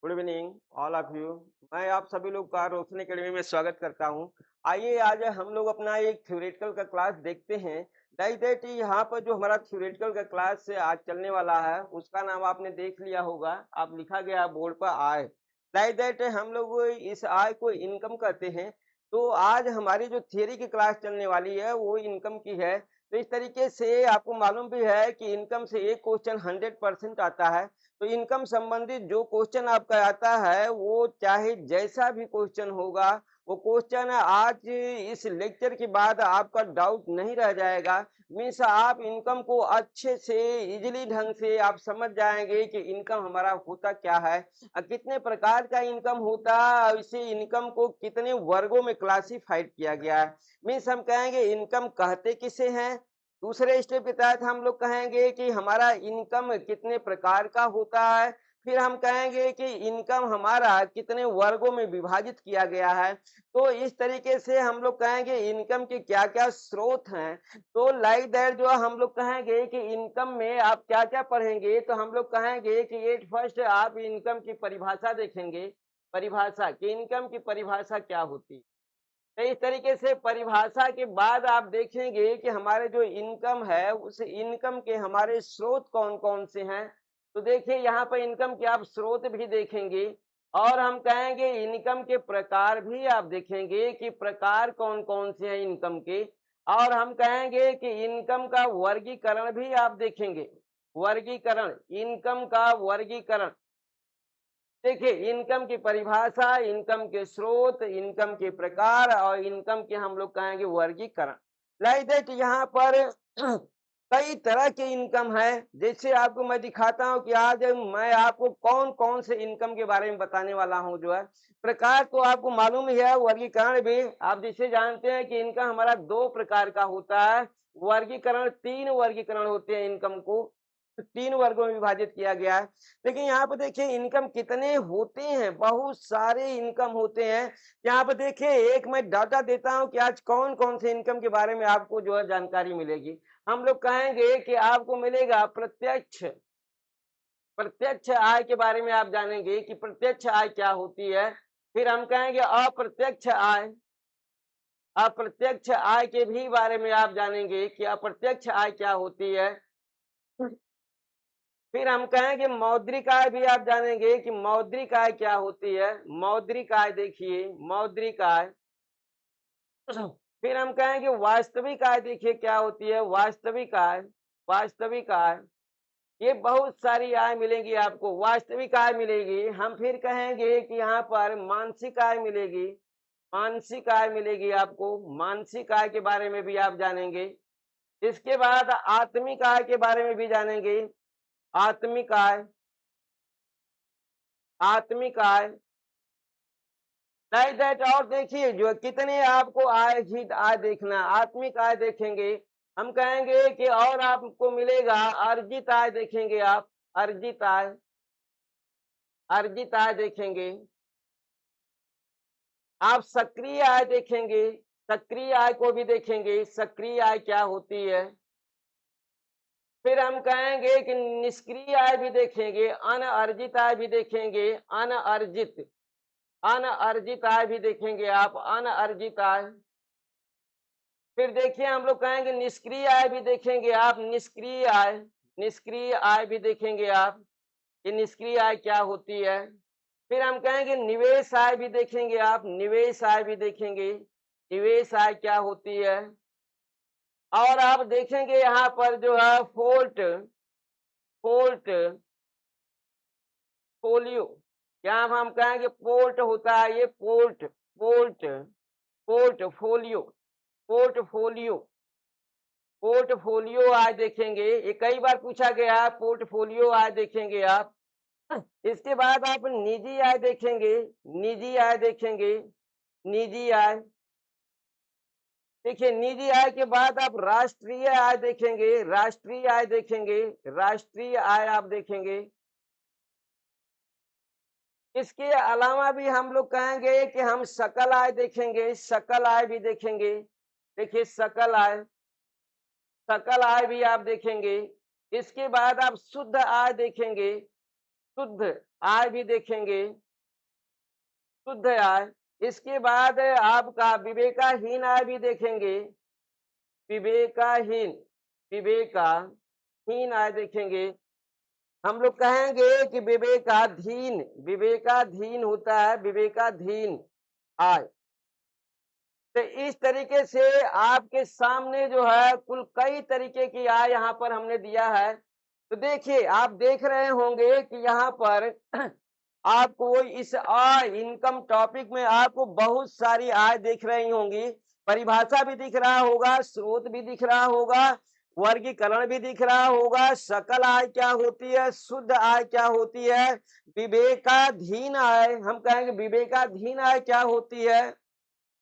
Good evening all of you. मैं आप सभी लोग का रोशनी अकेडमी में स्वागत करता हूं। आइए आज हम लोग अपना एक थ्योरेटिकल का क्लास देखते हैं। दैट यहाँ पर जो हमारा थ्योरेटिकल का क्लास आज चलने वाला है उसका नाम आपने देख लिया होगा। आप लिखा गया बोर्ड पर आय। दैट हम लोग इस आय को इनकम कहते हैं। तो आज हमारी जो थियरी की क्लास चलने वाली है वो इनकम की है। तो इस तरीके से आपको मालूम भी है कि इनकम से एक क्वेश्चन 100% आता है। तो इनकम संबंधित जो क्वेश्चन आपका आता है वो चाहे जैसा भी क्वेश्चन होगा, वो क्वेश्चन आज इस लेक्चर के बाद आपका डाउट नहीं रह जाएगा। मीन्स आप इनकम को अच्छे से इजीली ढंग से आप समझ जाएंगे कि इनकम हमारा होता क्या है, कितने प्रकार का इनकम होता है, इसे इनकम को कितने वर्गों में क्लासिफाइड किया गया है। मीन्स हम कहेंगे इनकम कहते किसे हैं। दूसरे स्टेप के तहत हम लोग कहेंगे कि हमारा इनकम कितने प्रकार का होता है। फिर हम कहेंगे कि इनकम हमारा कितने वर्गों में विभाजित किया गया है। तो इस तरीके से हम लोग कहेंगे इनकम के क्या-क्या स्रोत हैं। तो लाइक दैट जो हम लोग कहेंगे कि इनकम में आप क्या-क्या पढ़ेंगे, तो हम लोग कहेंगे कि एट फर्स्ट आप इनकम की परिभाषा देखेंगे। परिभाषा कि इनकम की परिभाषा क्या होती है। तो इस तरीके से परिभाषा के बाद आप देखेंगे कि हमारे जो इनकम है उस इनकम के हमारे स्रोत कौन-कौन से हैं। तो देखिए यहाँ पर इनकम के आप स्रोत भी देखेंगे और हम कहेंगे इनकम के प्रकार भी आप देखेंगे कि प्रकार कौन-कौन से हैं इनकम के। और हम कहेंगे कि इनकम का वर्गीकरण भी आप देखेंगे। वर्गीकरण, इनकम का वर्गीकरण। देखिए इनकम की परिभाषा, इनकम के स्रोत, इनकम के प्रकार और इनकम के हम लोग कहेंगे वर्गीकरण। लाइक दैट यहाँ पर कई तरह के इनकम है। जैसे आपको मैं दिखाता हूँ कि आज मैं आपको कौन कौन से इनकम के बारे में बताने वाला हूँ। जो है प्रकार तो आपको मालूम ही है, वर्गीकरण भी आप जिसे जानते हैं कि इनकम हमारा दो प्रकार का होता है। वर्गीकरण, तीन वर्गीकरण होते हैं इनकम को, तीन वर्गों में विभाजित किया गया है। लेकिन यहाँ पर देखिए इनकम कितने होते हैं, बहुत सारे इनकम होते हैं। यहाँ पर देखिए एक मैं डाटा देता हूँ कि आज कौन कौन से इनकम के बारे में आपको जो है जानकारी मिलेगी। हम लोग कहेंगे कि आपको मिलेगा प्रत्यक्ष। प्रत्यक्ष आय के बारे में आप जानेंगे कि प्रत्यक्ष आय क्या होती है। फिर हम कहेंगे अप्रत्यक्ष आय। अप्रत्यक्ष आय के भी बारे में आप जानेंगे कि अप्रत्यक्ष आय क्या होती है। फिर हम कहेंगे मौद्रिक आय भी आप जानेंगे कि मौद्रिक आय क्या होती है। मौद्रिक आय देखिए, मौद्रिक आय। फिर हम कहेंगे वास्तविक आय, देखिए क्या होती है वास्तविक आय। वास्तविक आय, ये बहुत सारी आय मिलेगी आपको, वास्तविक आय मिलेगी। हम फिर कहेंगे कि यहाँ पर मानसिक आय मिलेगी। मानसिक आय मिलेगी आपको, मानसिक आय के बारे में भी आप जानेंगे। इसके बाद आत्मिक आय के बारे में भी जानेंगे। आत्मिक आय, आत्मिक आय। Like that. और देखिए जो कितने आपको आय ही आय देखना, आत्मिक आय देखेंगे। हम कहेंगे कि और आपको मिलेगा अर्जित आय, देखेंगे आप अर्जित आय। अर्जित आय देखेंगे आप। सक्रिय आय देखेंगे, सक्रिय आय को भी देखेंगे, सक्रिय आय क्या होती है। फिर हम कहेंगे कि निष्क्रिय आय भी देखेंगे, अनअर्जित आय भी देखेंगे। अनअर्जित, अनअर्जित आय भी देखेंगे आप, अनअर्जित आय। फिर देखिए हम लोग कहेंगे निष्क्रिय आय भी देखेंगे आप, निष्क्रिय आय। निष्क्रिय आय भी देखेंगे आप, ये निष्क्रिय आय क्या होती है। फिर हम कहेंगे निवेश आय भी देखेंगे आप, निवेश आय भी देखेंगे, निवेश आय क्या होती है। और आप देखेंगे यहाँ पर जो है फोर्ट, फोर्ट फोलियो, यहाँ हम कहेंगे पोर्ट होता है, ये port, port, portfolio, portfolio, portfolio आय देखेंगे। ये कई बार पूछा गया है, पोर्टफोलियो आय देखेंगे आप। इसके बाद आप निजी आय देखेंगे, निजी आय देखेंगे, निजी आय। देखिए निजी आय के बाद आप राष्ट्रीय आय देखेंगे, राष्ट्रीय आय देखेंगे, राष्ट्रीय आय आप देखेंगे। इसके अलावा भी हम लोग कहेंगे कि हम सकल आय देखेंगे, सकल आय भी देखेंगे। देखिए सकल आय, सकल आय भी आप देखेंगे। इसके बाद आप शुद्ध आय देखेंगे, शुद्ध आय भी देखेंगे, शुद्ध आय। इसके बाद आपका विवेकाहीन आय भी देखेंगे, विवेकाहीन, विवेकाहीन आय देखेंगे। हम लोग कहेंगे कि विवेकाधीन, विवेकाधीन होता है विवेकाधीन आय। तो इस तरीके से आपके सामने जो है कुल कई तरीके की आय यहाँ पर हमने दिया है। तो देखिए, आप देख रहे होंगे कि यहाँ पर आपको इस इनकम टॉपिक में आपको बहुत सारी आय दिख रही होंगी, परिभाषा भी दिख रहा होगा, स्रोत भी दिख रहा होगा, वर्गीकरण भी दिख रहा होगा, सकल आय क्या होती है, शुद्ध आय क्या होती है, विवेकाधीन आय, हम कहेंगे विवेकाधीन आय क्या होती है,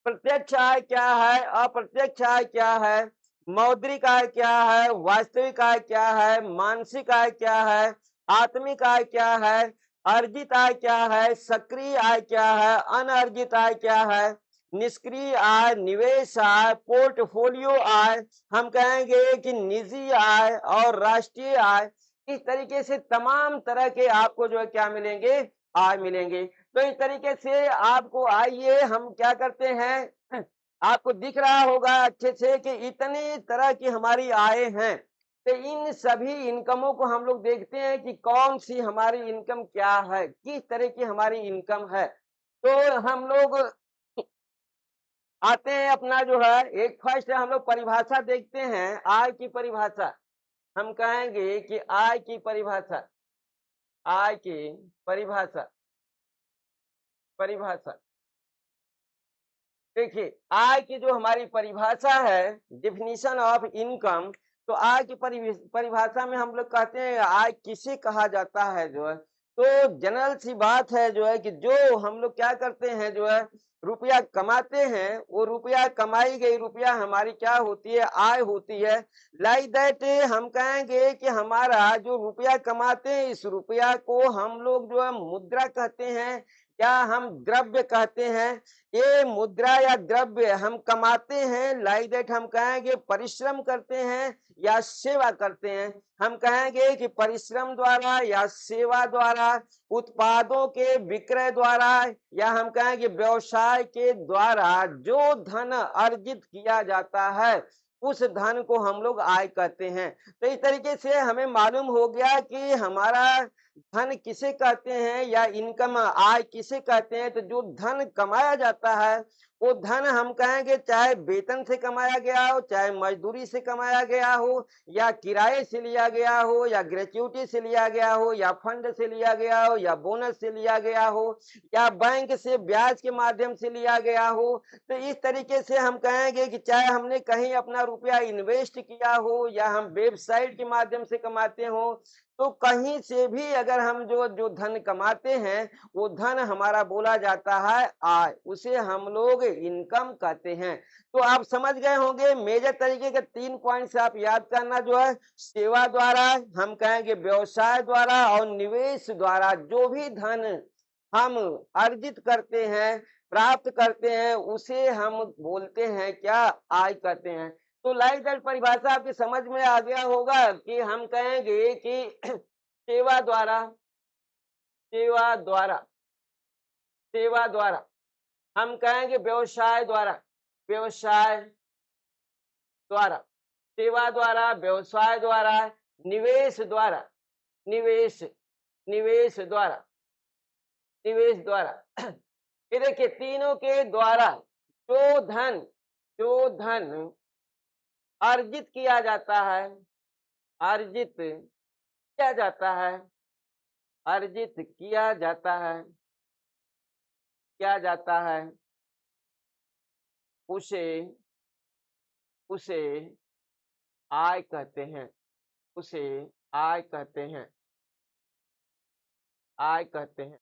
प्रत्यक्ष आय क्या है, अप्रत्यक्ष आय क्या है, मौद्रिक आय क्या है, वास्तविक आय क्या है, मानसिक आय क्या है, आत्मिक आय क्या है, अर्जित आय क्या है, सक्रिय आय क्या है, अनअर्जित आय क्या है, निष्क्रिय आय, निवेश आय, पोर्टफोलियो आय, हम कहेंगे कि निजी आय और राष्ट्रीय आय। इस तरीके से तमाम तरह के आपको जो है क्या मिलेंगे, आय मिलेंगे। तो इस तरीके से आपको आइए हम क्या करते हैं, आपको दिख रहा होगा अच्छे से कि इतनी तरह की हमारी आय हैं। तो इन सभी इनकमों को हम लोग देखते हैं कि कौन सी हमारी इनकम क्या है, किस तरह की हमारी इनकम है। तो हम लोग आते हैं अपना जो है एक फर्स्ट हम लोग परिभाषा देखते हैं, आय की परिभाषा। हम कहेंगे कि आय की परिभाषा, आय की परिभाषा, परिभाषा देखिए, आय की जो हमारी परिभाषा है, डेफिनेशन ऑफ इनकम, तो आय की परिभाषा में हम लोग कहते हैं आय किसे कहा जाता है जो है। तो जनरल सी बात है जो है कि जो हम लोग क्या करते हैं जो है रुपया कमाते हैं, वो रुपया कमाई गई रुपया हमारी क्या होती है, आय होती है। लाइक दैट हम कहेंगे कि हमारा जो रुपया कमाते हैं, इस रुपया को हम लोग जो है मुद्रा कहते हैं या हम द्रव्य कहते हैं। ये मुद्रा या द्रव्य हम कमाते हैं, लाइक दैट हम कहेंगे परिश्रम करते हैं या सेवा करते हैं। हम कहेंगे कि परिश्रम द्वारा या सेवा द्वारा, उत्पादों के विक्रय द्वारा या हम कहेंगे व्यवसाय के द्वारा जो धन अर्जित किया जाता है, उस धन को हम लोग आय कहते हैं। तो इस तरीके से हमें मालूम हो गया कि हमारा धन किसे कहते हैं या इनकम आय किसे कहते हैं। तो जो धन कमाया जाता है, वो धन हम कहेंगे चाहे वेतन से कमाया गया हो, चाहे मजदूरी से कमाया गया हो, या किराए से लिया गया हो, या ग्रेच्युटी से लिया गया हो, या फंड से लिया गया हो, या बोनस से लिया गया हो, या बैंक से ब्याज के माध्यम से लिया गया हो। तो इस तरीके से हम कहेंगे कि चाहे हमने कहीं अपना रुपया इन्वेस्ट किया हो या हम वेबसाइट के माध्यम से कमाते हो, तो कहीं से भी अगर हम जो जो धन कमाते हैं, वो धन हमारा बोला जाता है आय, उसे हम लोग इनकम कहते हैं। तो आप समझ गए होंगे मेजर तरीके के 3 पॉइंट्स आप याद करना जो है, सेवा द्वारा, हम कहेंगे व्यवसाय द्वारा और निवेश द्वारा जो भी धन हम अर्जित करते हैं, प्राप्त करते हैं, उसे हम बोलते हैं क्या, आय कहते हैं। तो लाइक दैट परिभाषा आपकी समझ में आ गया होगा कि हम कहेंगे कि सेवा द्वारा, सेवा द्वारा, सेवा द्वारा, हम कहेंगे व्यवसाय द्वारा, व्यवसाय द्वारा, सेवा द्वारा, व्यवसाय द्वारा, निवेश द्वारा, निवेश, निवेश द्वारा, निवेश द्वारा। ये देखिए तीनों के द्वारा जो धन, जो धन अर्जित किया जाता है, अर्जित किया जाता है, अर्जित किया जाता है, किया जाता है, उसे, उसे आय कहते हैं, उसे आय कहते हैं, आय कहते हैं।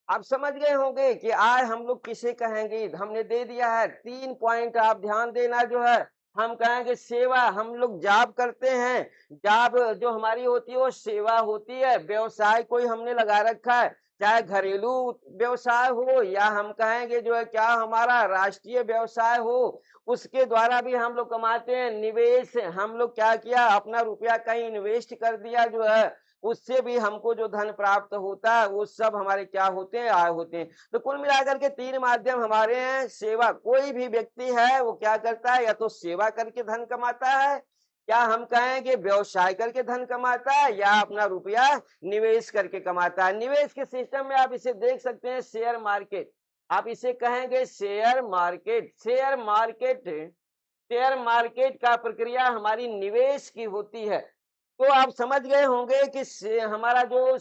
आप समझ गए होंगे कि आय हम लोग किसे कहेंगे, हमने दे दिया है 3 पॉइंट, आप ध्यान देना जो है। हम कहेंगे सेवा, हम लोग जॉब करते हैं, जॉब जो हमारी होती है वो सेवा होती है। व्यवसाय कोई हमने लगा रखा है, चाहे घरेलू व्यवसाय हो या हम कहेंगे जो है क्या हमारा राष्ट्रीय व्यवसाय हो, उसके द्वारा भी हम लोग कमाते हैं। निवेश, हम लोग क्या किया, अपना रुपया कहीं इन्वेस्ट कर दिया जो है, उससे भी हमको जो धन प्राप्त होता है वो सब हमारे क्या होते हैं, आय होते हैं। तो कुल मिलाकर के 3 माध्यम हमारे हैं। सेवा, कोई भी व्यक्ति है वो क्या करता है, या तो सेवा करके धन कमाता है, या हम कहें कि व्यवसाय करके धन कमाता है, या अपना रुपया निवेश करके कमाता है। निवेश के सिस्टम में आप इसे देख सकते हैं, शेयर मार्केट, आप इसे कहेंगे शेयर मार्केट। शेयर मार्केट का प्रक्रिया हमारी निवेश की होती है। तो आप समझ गए होंगे कि हमारा जो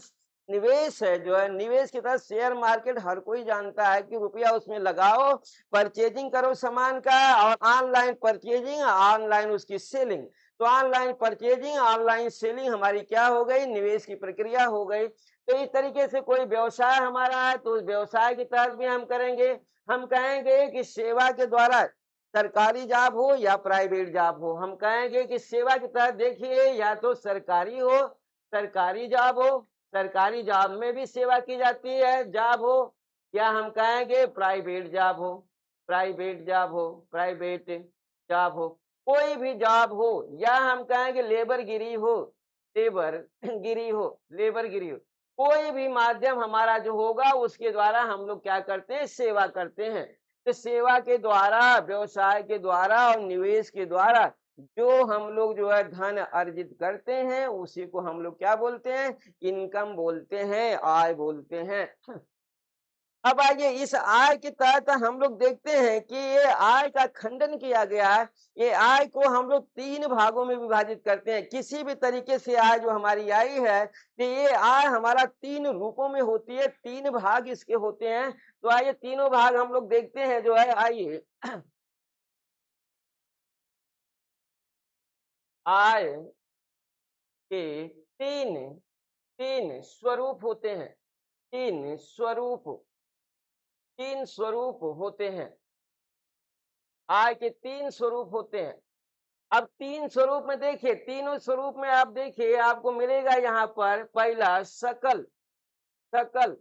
निवेश है, जो है निवेश की तरह शेयर मार्केट हर कोई जानता है कि रुपया उसमें लगाओ, परचेजिंग करो सामान का, और ऑनलाइन परचेजिंग, ऑनलाइन उसकी सेलिंग। तो ऑनलाइन परचेजिंग, ऑनलाइन सेलिंग हमारी क्या हो गई, निवेश की प्रक्रिया हो गई। तो इस तरीके से कोई व्यवसाय हमारा है तो उस व्यवसाय के तहत भी हम करेंगे। हम कहेंगे कि सेवा के द्वारा, सरकारी जॉब हो या प्राइवेट जॉब हो, हम कहेंगे कि सेवा के तहत देखिए, या तो सरकारी हो, सरकारी जॉब हो, सरकारी जॉब में भी सेवा की जाती है, जॉब हो, या हम कहेंगे प्राइवेट जॉब हो, प्राइवेट जॉब हो, प्राइवेट जॉब हो, कोई भी जॉब हो, या हम कहेंगे लेबर गिरी हो, लेबर गिरी हो, लेबर गिरी हो, कोई भी माध्यम हमारा जो होगा उसके द्वारा हम लोग क्या करते हैं, सेवा करते हैं। तो सेवा के द्वारा, व्यवसाय के द्वारा और निवेश के द्वारा जो हम लोग जो है धन अर्जित करते हैं उसी को हम लोग क्या बोलते हैं, इनकम बोलते हैं, आय बोलते हैं। अब आइए, इस आय के तहत हम लोग देखते हैं कि ये आय का खंडन किया गया है। ये आय को हम लोग 3 भागों में विभाजित करते हैं। किसी भी तरीके से आय जो हमारी आई है, कि ये आय हमारा 3 रूपों में होती है, 3 भाग इसके होते हैं। तो आइए तीनों भाग हम लोग देखते हैं जो है, आइए। आय के 3 3 स्वरूप होते हैं। 3 स्वरूप, 3 स्वरूप होते हैं। आय के 3 स्वरूप होते हैं। अब 3 स्वरूप में देखिए, तीनों स्वरूप में आप देखिए आपको मिलेगा यहाँ पर, पहला सकल, सकल,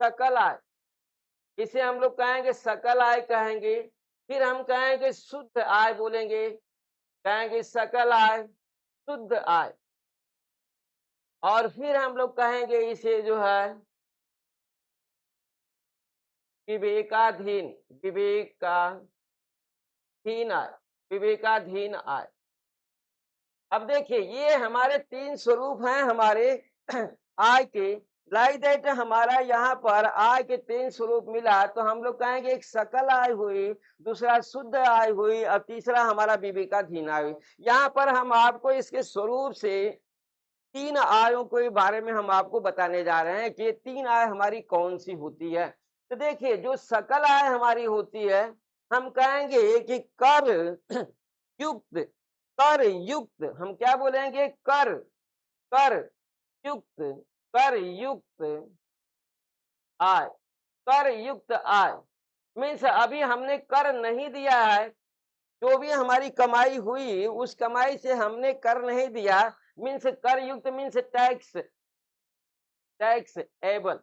सकल आय, इसे हम लोग कहेंगे सकल आय कहेंगे। फिर हम कहेंगे शुद्ध आय बोलेंगे, कहेंगे सकल आय, शुद्ध आय। और फिर हम लोग कहेंगे इसे जो है विवेकाधीन, विवेकाधीन आय, विवेकाधीन आय। अब देखिए ये हमारे 3 स्वरूप हैं हमारे आय के। लाइक दैट हमारा यहाँ पर आय के 3 स्वरूप मिला, तो हम लोग कहेंगे एक सकल आय हुई, दूसरा शुद्ध आय हुई, और तीसरा हमारा विवेकाधीन आय हुई। यहाँ पर हम आपको इसके स्वरूप से 3 आयों के बारे में हम आपको बताने जा रहे हैं कि ये 3 आय हमारी कौन सी होती है। तो देखिए जो सकल आय हमारी होती है, हम कहेंगे कि कर युक्त, कर युक्त, हम क्या बोलेंगे, कर, कर युक्त, कर युक्त आय, कर युक्त आय। मीन्स अभी हमने कर नहीं दिया है, जो भी हमारी कमाई हुई उस कमाई से हमने कर नहीं दिया। मीन्स कर युक्त means tax, tax able,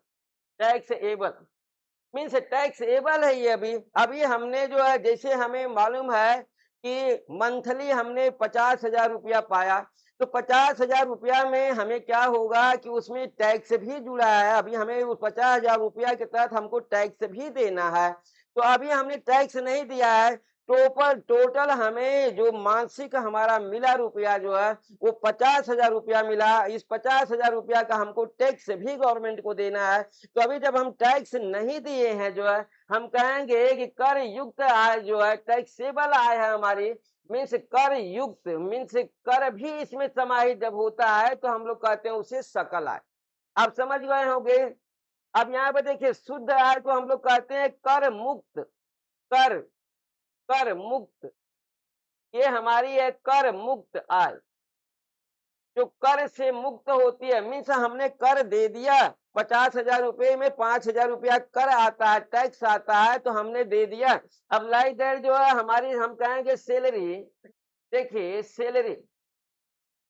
tax able, means tax able है ये। अभी अभी हमने जो है, जैसे हमें मालूम है कि मंथली हमने 50,000 रुपया पाया, तो 50,000 रुपया में हमें क्या होगा कि उसमें टैक्स भी जुड़ा है। अभी हमें उस 50,000 रुपया के तहत हमको टैक्स भी देना है। तो अभी हमने टैक्स नहीं दिया है, टोटल हमें जो मासिक हमारा मिला रुपया जो है वो 50,000 रुपया मिला। इस 50,000 रुपया का हमको टैक्स भी गवर्नमेंट को देना है। तो अभी जब हम टैक्स नहीं दिए हैं जो है, हम कहेंगे कि कर युक्त आय जो है, टैक्सेबल आय है हमारी। मीन्स कर युक्त मीन्स कर भी इसमें समाहित जब होता है तो हम लोग कहते हैं उसे सकल आय। आप समझ गए होंगे। अब यहाँ पे देखिए शुद्ध आय को हम लोग कहते हैं कर मुक्त, कर, कर मुक्त, ये हमारी है कर मुक्त आय, जो कर से मुक्त होती है। मीन्स हमने कर दे दिया, 50,000 रुपए में 5,000 रुपया कर आता है, टैक्स आता है, तो हमने दे दिया। अब लाइक दैट जो है हमारी, हम कहेंगे सैलरी, देखिए सैलरी,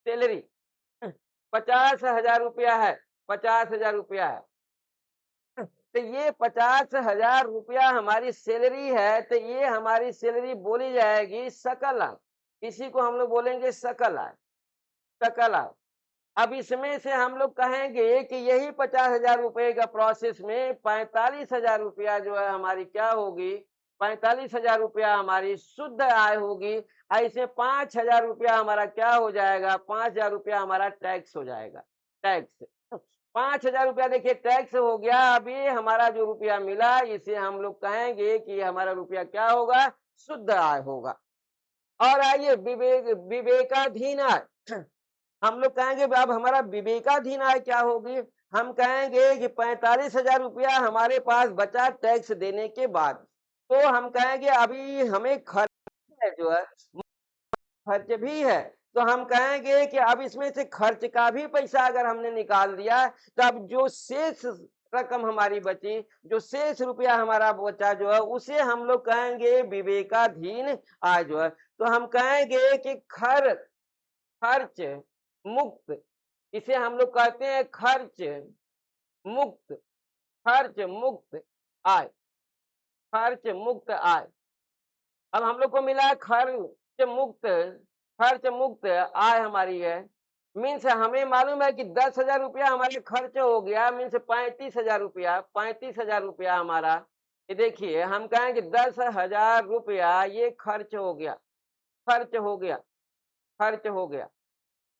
सैलरी 50,000 रुपया है, 50,000 रुपया है। तो ये 50,000 रुपया हमारी सैलरी है, तो ये हमारी सैलरी बोली जाएगी सकल आय। इसी को हम लोग बोलेंगे सकल आय, सकल आय। अब इसमें से हम लोग कहेंगे कि यही 50,000 रुपए का प्रोसेस में 45,000 रुपया जो है हमारी क्या होगी, 45,000 रुपया हमारी शुद्ध आय होगी। ऐसे 5,000 रुपया हमारा क्या हो जाएगा, 5,000 रुपया हमारा टैक्स हो जाएगा, टैक्स। 5,000 रुपया देखिए टैक्स हो गया। अब ये हमारा जो रुपया मिला इसे हम लोग कहेंगे कि हमारा रुपया क्या होगा, शुद्ध आय होगा। और आइए विवेकाधीन आय हम लोग कहेंगे अब हमारा विवेकाधीन आय क्या होगी। हम कहेंगे कि 45,000 रुपया हमारे पास बचा टैक्स देने के बाद। तो हम कहेंगे अभी हमें खर्च है जो है, खर्च भी है। तो हम कहेंगे कि अब इसमें से खर्च का भी पैसा अगर हमने निकाल दिया, तो अब जो शेष रकम हमारी बची, जो शेष रुपया हमारा बचा जो है, उसे हम लोग कहेंगे विवेकाधीन आय जो है। तो हम कहेंगे कि खर्च मुक्त, इसे हम लोग कहते हैं मुक्त खर्च मुक्त आय, खर्च मुक्त आय। अब हम लोग को मिला है खर्च मुक्त आय हमारी है। मीन्स हमें मालूम है कि 10,000 रुपया हमारे खर्च हो गया, मीन्स 35,000 रुपया हमारा। ये देखिए हम कहेंगे 10,000 रुपया ये खर्च हो गया, खर्च हो गया, खर्च हो गया।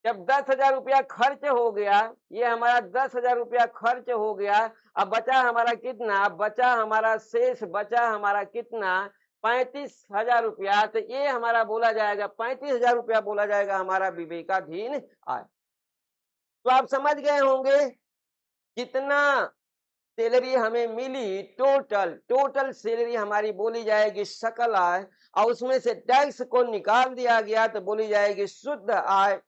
जब 10,000 रुपया खर्च हो गया, ये हमारा 10,000 रुपया खर्च हो गया। अब बचा हमारा कितना, बचा हमारा शेष बचा हमारा कितना, 35,000 रुपया। तो ये हमारा बोला जाएगा 35,000 रुपया बोला जाएगा हमारा विवेकाधीन आय। तो आप समझ गए होंगे कितना सैलरी हमें मिली, टोटल सैलरी हमारी बोली जाएगी सकल आय, और उसमें से टैक्स को निकाल दिया गया तो बोली जाएगी शुद्ध आय।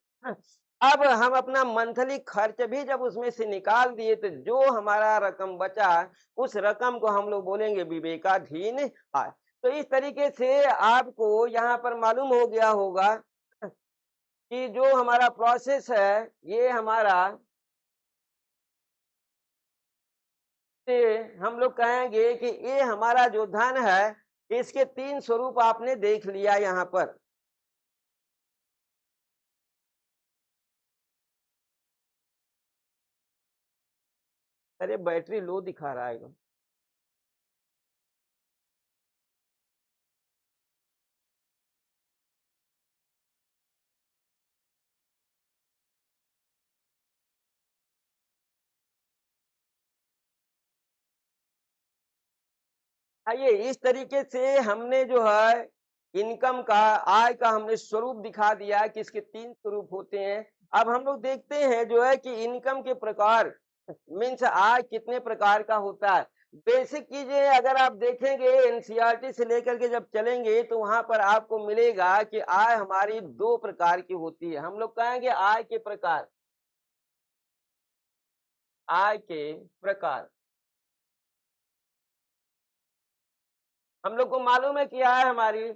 अब हम अपना मंथली खर्च भी जब उसमें से निकाल दिए तो जो हमारा रकम बचा उस रकम को हम लोग बोलेंगे विवेकाधीन आय। तो इस तरीके से आपको यहाँ पर मालूम हो गया होगा कि जो हमारा प्रोसेस है ये हमारा से हम लोग कहेंगे कि ये हमारा जो धन है इसके 3 स्वरूप आपने देख लिया यहाँ पर। अरे बैटरी लो दिखा रहा है एकदम। आइए इस तरीके से हमने जो है इनकम का, आय का हमने स्वरूप दिखा दिया कि इसके 3 स्वरूप होते हैं। अब हम लोग देखते हैं जो है कि इनकम के प्रकार, मीन्स आय कितने प्रकार का होता है। बेसिक चीजें अगर आप देखेंगे एनसीईआरटी से लेकर के जब चलेंगे तो वहां पर आपको मिलेगा कि आय हमारी 2 प्रकार की होती है। हम लोग कहेंगे आय के प्रकार, आय के प्रकार। हम लोग को मालूम है कि आय हमारी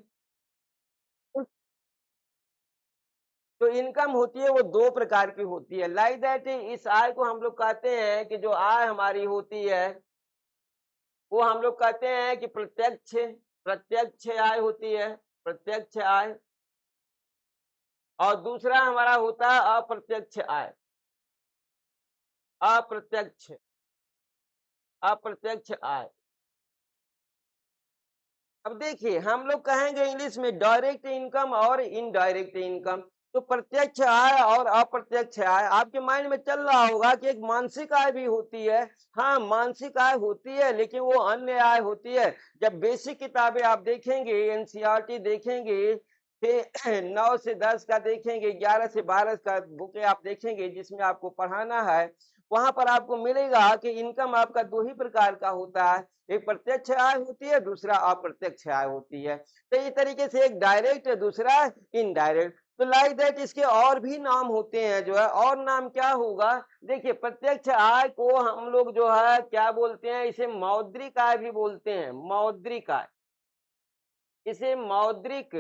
जो इनकम होती है वो 2 प्रकार की होती है। लाइक दैट इस आय को हम लोग कहते हैं कि जो आय हमारी होती है वो हम लोग कहते हैं कि प्रत्यक्ष आय होती है, प्रत्यक्ष आय। और दूसरा हमारा होता है अप्रत्यक्ष आय, अप्रत्यक्ष अप्रत्यक्ष आय। अब देखिए हम लोग कहेंगे इंग्लिश में डायरेक्ट इनकम और इनडायरेक्ट इनकम। तो प्रत्यक्ष आय और अप्रत्यक्ष आय आपके माइंड में चल रहा होगा कि एक मानसिक आय भी होती है। हाँ मानसिक आय होती है लेकिन वो अन्य आय होती है। जब बेसिक किताबें आप देखेंगे, एनसीईआरटी देखेंगे, फिर 9 से 10 का देखेंगे, 11 से 12 का बुकें आप देखेंगे जिसमें आपको पढ़ाना है, वहां पर आपको मिलेगा कि इनकम आपका 2 ही प्रकार का होता है। एक प्रत्यक्ष आय होती है, दूसरा अप्रत्यक्ष आय होती है। तो इस तरीके से एक डायरेक्ट है, दूसरा इनडायरेक्ट। तो लाइक दैट इसके और भी नाम होते हैं जो है। और नाम क्या होगा, देखिए प्रत्यक्ष आय को हम लोग जो है क्या बोलते हैं, इसे मौद्रिक आय भी बोलते हैं, मौद्रिक आय। इसे मौद्रिक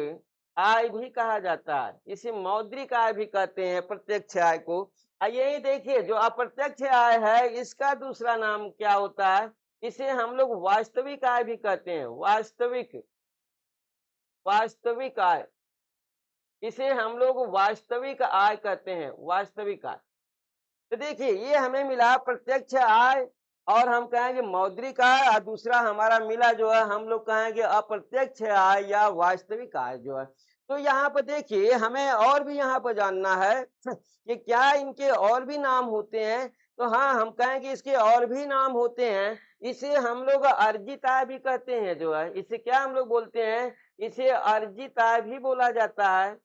आय भी कहा जाता है, इसे मौद्रिक आय भी कहते हैं प्रत्यक्ष आय को। यही देखिए जो अप्रत्यक्ष आय है इसका दूसरा नाम क्या होता है, इसे हम लोग वास्तविक आय भी कहते हैं, वास्तविक आय। इसे हम लोग वास्तविक आय कहते हैं, वास्तविक आय। तो देखिए ये हमें मिला प्रत्यक्ष आय और हम कहेंगे मौद्रिक आय, और दूसरा हमारा मिला जो है हम लोग कहेंगे अप्रत्यक्ष आय या वास्तविक आय जो है। तो यहाँ पर देखिए हमें और भी यहाँ पर जानना है कि क्या इनके और भी नाम होते हैं। तो हाँ, हम कहेंगे इसके और भी नाम होते हैं। इसे हम लोग अर्जित आय भी कहते हैं जो है। इसे क्या हम लोग बोलते हैं? इसे अर्जित आय भी बोला जाता है।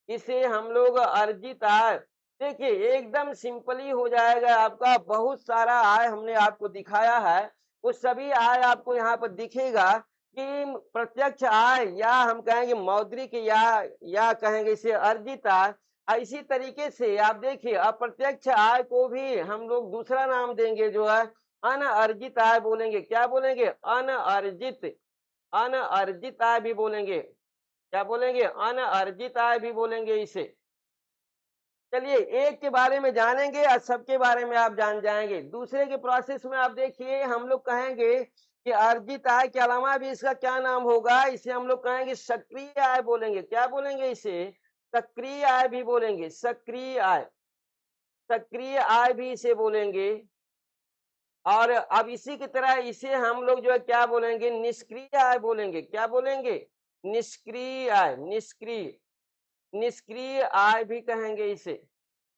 इसे हम लोग अर्जित आय, देखिए एकदम सिंपली हो जाएगा आपका। बहुत सारा आय हमने आपको दिखाया है, वो सभी आय आपको यहाँ पर दिखेगा कि प्रत्यक्ष आय या हम कहेंगे मौद्रिक या कहेंगे इसे अर्जित आय। इसी तरीके से आप देखिए अप्रत्यक्ष आय को भी हम लोग दूसरा नाम देंगे जो है अनअर्जित आय बोलेंगे। क्या बोलेंगे? अनअर्जित। अनअर्जित आय भी बोलेंगे। क्या बोलेंगे? अनअर्जित आय भी बोलेंगे इसे। चलिए एक के बारे में जानेंगे और सबके बारे में आप जान जाएंगे। दूसरे के प्रोसेस में आप देखिए हम लोग कहेंगे कि अर्जित आय के अलावा भी इसका क्या नाम होगा? इसे हम लोग कहेंगे सक्रिय आय बोलेंगे। क्या बोलेंगे इसे? सक्रिय आय भी बोलेंगे। सक्रिय आय, सक्रिय आय भी इसे बोलेंगे। और अब इसी की तरह इसे हम लोग जो है क्या बोलेंगे? निष्क्रिय आय बोलेंगे। क्या बोलेंगे? निष्क्रिय आय। निष्क्रिय, निष्क्रिय आय भी कहेंगे इसे।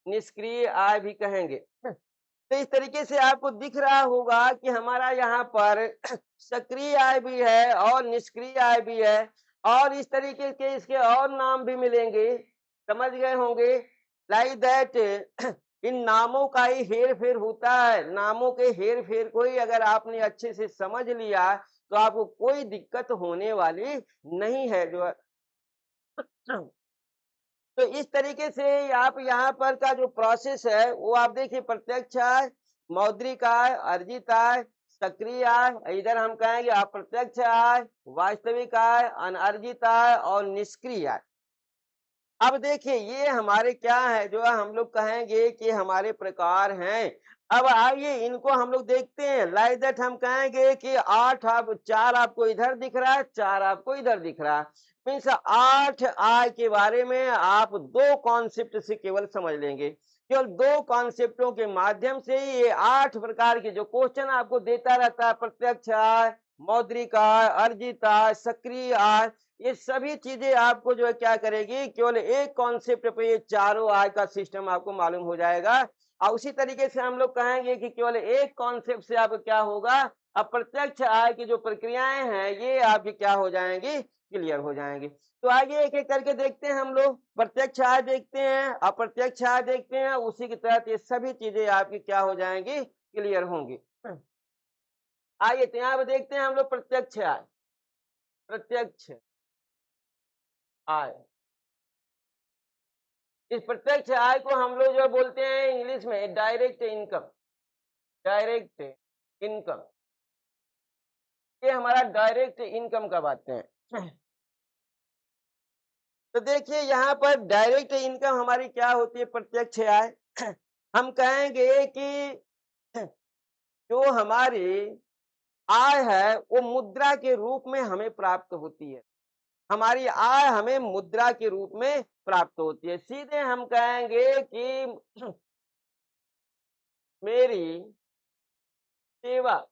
निष्क्रिय आय भी कहेंगे। तो इस तरीके से आपको दिख रहा होगा कि हमारा यहाँ पर सक्रिय आय भी है और निष्क्रिय आय भी है, और इस तरीके के इसके और नाम भी मिलेंगे। समझ गए होंगे। लाइक दैट इन नामों का ही हेर फेर होता है। नामों के हेर फेर को ही अगर आपने अच्छे से समझ लिया तो आपको कोई दिक्कत होने वाली नहीं है जो है। तो इस तरीके से आप यहाँ पर का जो प्रोसेस है वो आप देखिए प्रत्यक्ष आय, मौद्रिक आय, अर्जित आय, सक्रिय आय, इधर हम कहेंगे अप्रत्यक्ष आय, वास्तविक आय, अनअर्जित आय और निष्क्रिय आय। अब देखिए ये हमारे क्या है जो है हम लोग कहेंगे कि हमारे प्रकार हैं। अब आइए इनको हम लोग देखते हैं। लाइक दैट हम कहेंगे कि 8 आप 4 आपको इधर दिख रहा है, 4 आपको इधर दिख रहा है। मीन्स 8 आय के बारे में आप 2 कॉन्सेप्ट से केवल समझ लेंगे। केवल 2 कॉन्सेप्टों के माध्यम से ही ये 8 प्रकार के जो क्वेश्चन आपको देता रहता है, प्रत्यक्ष आय, मौद्रिक आय, अर्जित आय, सक्रिय आय, ये सभी चीजें आपको जो है क्या करेगी, केवल एक कॉन्सेप्ट पे ये चारों आय का सिस्टम आपको मालूम हो जाएगा। और उसी तरीके से हम लोग कहेंगे कि केवल एक कॉन्सेप्ट से आपको क्या होगा, अप्रत्यक्ष आय की जो प्रक्रियाएं हैं ये आपकी क्या हो जाएंगी, क्लियर हो जाएंगी। तो आगे एक एक करके देखते हैं हम लोग। प्रत्यक्ष आय देखते हैं, अप्रत्यक्ष आय देखते हैं, उसी के तहत ये सभी चीजें आपकी क्या हो जाएंगी, क्लियर होंगी। आइए तो यहाँ पे देखते हैं हम लोग प्रत्यक्ष आय। प्रत्यक्ष आय, इस प्रत्यक्ष आय को हम लोग जो बोलते हैं इंग्लिश में डायरेक्ट इनकम। डायरेक्ट इनकम, ये हमारा डायरेक्ट इनकम का बात है। तो देखिए यहाँ पर डायरेक्ट इनकम हमारी क्या होती है, प्रत्यक्ष आय। हम कहेंगे कि जो हमारी आय है वो मुद्रा के रूप में हमें प्राप्त होती है। हमारी आय हमें मुद्रा के रूप में प्राप्त होती है। सीधे हम कहेंगे कि मेरी सेवा,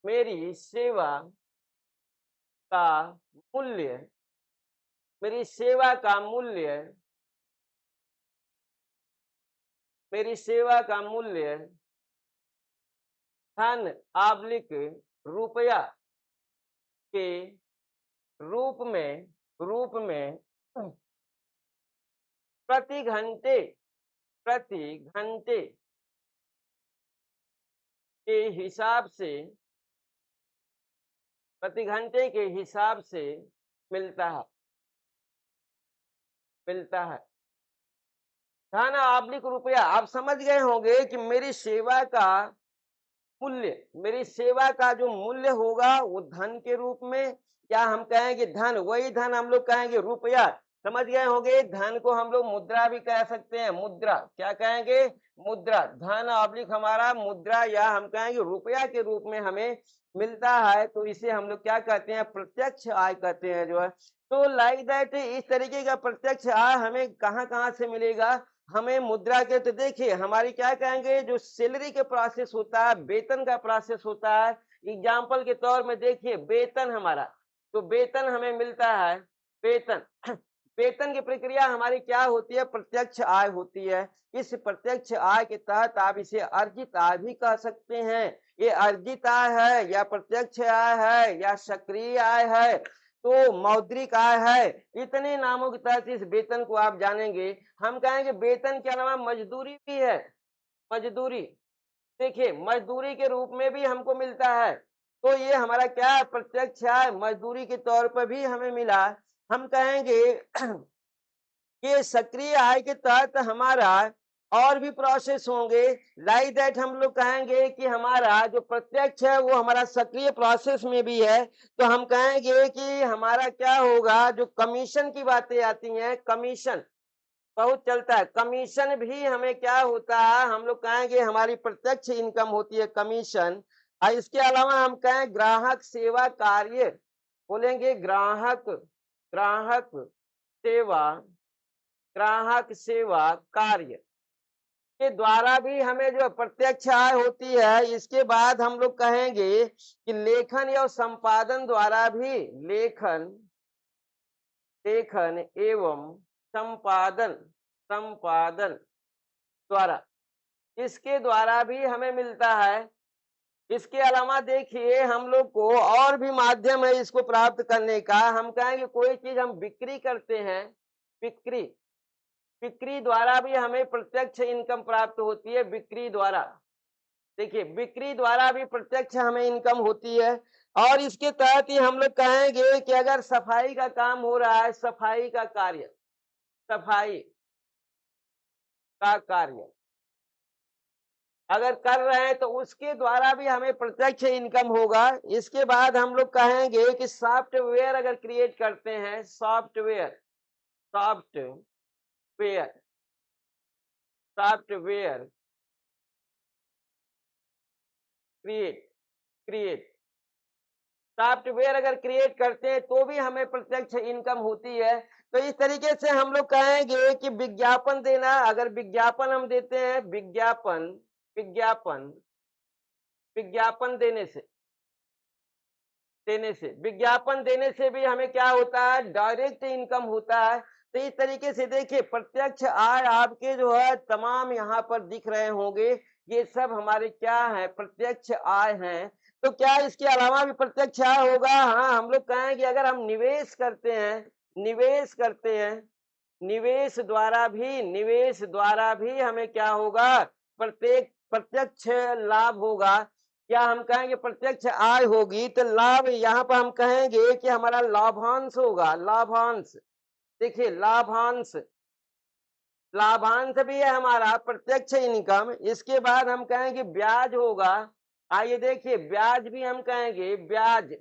मेरी सेवा का मूल्य, मेरी सेवा का मूल्य, मेरी सेवा का मूल्य धन आब्लिक रुपया के रूप में प्रति घंटे, प्रति घंटे के हिसाब से, प्रति घंटे के हिसाब से मिलता है, मिलता है। धन आब्लिक रुपया, आप समझ गए होंगे कि मेरी सेवा का मूल्य, मेरी सेवा का जो मूल्य होगा वो धन के रूप में, या हम कहेंगे धन, वही धन हम लोग कहेंगे रुपया। समझ गए होंगे। धन को हम लोग मुद्रा भी कह सकते हैं। मुद्रा, क्या कहेंगे, मुद्रा। धन ऑब्लिक हमारा मुद्रा या हम कहेंगे रुपया के रूप में हमें मिलता है, तो इसे हम लोग क्या कहते हैं, प्रत्यक्ष आय कहते हैं जो है। तो लाइक दैट इस तरीके का प्रत्यक्ष आय हमें कहाँ कहाँ से मिलेगा, हमें मुद्रा के तो देखिए हमारी क्या कहेंगे जो सैलरी के प्रोसेस होता है, वेतन का प्रोसेस होता है। एग्जाम्पल के तौर में देखिए वेतन हमारा, तो वेतन हमें मिलता है, वेतन वेतन की प्रक्रिया हमारी क्या होती है, प्रत्यक्ष आय होती है। इस प्रत्यक्ष आय के तहत आप इसे अर्जित आय भी कह सकते हैं। ये अर्जित आय है या प्रत्यक्ष आय है या सक्रिय आय है तो मौद्रिक आय है, इतने नामों के तहत इस वेतन को आप जानेंगे। हम कहेंगे वेतन के अलावा मजदूरी भी है, मजदूरी देखिए मजदूरी के रूप में भी हमको मिलता है, तो ये हमारा क्या है, प्रत्यक्ष आय मजदूरी के तौर पर भी हमें मिला। हम कहेंगे कि सक्रिय आय के तहत हमारा और भी प्रोसेस होंगे, लाइक दैट हम लोग कहेंगे कि हमारा जो प्रत्यक्ष है वो हमारा सक्रिय प्रोसेस में भी है। तो हम कहेंगे कि हमारा क्या होगा, जो कमीशन की बातें आती हैं, कमीशन बहुत चलता है, कमीशन भी हमें क्या होता है, हम लोग कहेंगे हमारी प्रत्यक्ष इनकम होती है कमीशन। और इसके अलावा हम कहें ग्राहक सेवा कार्य, बोलेंगे ग्राहक, ग्राहक सेवा, ग्राहक सेवा कार्य के द्वारा भी हमें जो प्रत्यक्ष आय होती है। इसके बाद हम लोग कहेंगे कि लेखन या संपादन द्वारा भी, लेखन, लेखन एवं संपादन, संपादन द्वारा, इसके द्वारा भी हमें मिलता है। इसके अलावा देखिए हम लोग को और भी माध्यम है इसको प्राप्त करने का। हम कहेंगे कोई चीज हम बिक्री करते हैं, बिक्री, बिक्री द्वारा भी हमें प्रत्यक्ष इनकम प्राप्त होती है, बिक्री द्वारा। देखिए बिक्री द्वारा भी प्रत्यक्ष हमें इनकम होती है। और इसके तहत ही हम लोग कहेंगे कि अगर सफाई का काम हो रहा है, सफाई का कार्य, सफाई का कार्य अगर कर रहे हैं तो उसके द्वारा भी हमें प्रत्यक्ष इनकम होगा। इसके बाद हम लोग कहेंगे कि सॉफ्टवेयर अगर क्रिएट करते हैं, software, software, software create, create software अगर क्रिएट करते हैं तो भी हमें प्रत्यक्ष इनकम होती है। तो इस तरीके से हम लोग कहेंगे कि विज्ञापन देना, अगर विज्ञापन हम देते हैं, विज्ञापन, विज्ञापन, विज्ञापन देने से, देने से, विज्ञापन देने से भी हमें क्या होता है, डायरेक्ट इनकम होता है। तो इस तरीके से देखिए प्रत्यक्ष आय आपके जो है तमाम यहाँ पर दिख रहे होंगे, ये सब हमारे क्या है, प्रत्यक्ष आय हैं। तो क्या इसके अलावा भी प्रत्यक्ष आय होगा? हाँ, हम लोग कहेंगे अगर हम निवेश करते हैं, निवेश करते हैं, निवेश द्वारा भी, निवेश द्वारा भी हमें क्या होगा, प्रत्येक प्रत्यक्ष लाभ होगा। क्या हम कहेंगे प्रत्यक्ष आय होगी, तो लाभ यहाँ पर हम कहेंगे कि हमारा लाभांश होगा, लाभांश। देखिए लाभांश, लाभांश भी है हमारा प्रत्यक्ष इनकम। इसके बाद हम कहेंगे ब्याज होगा। आइए देखिए ब्याज भी हम कहेंगे, ब्याज,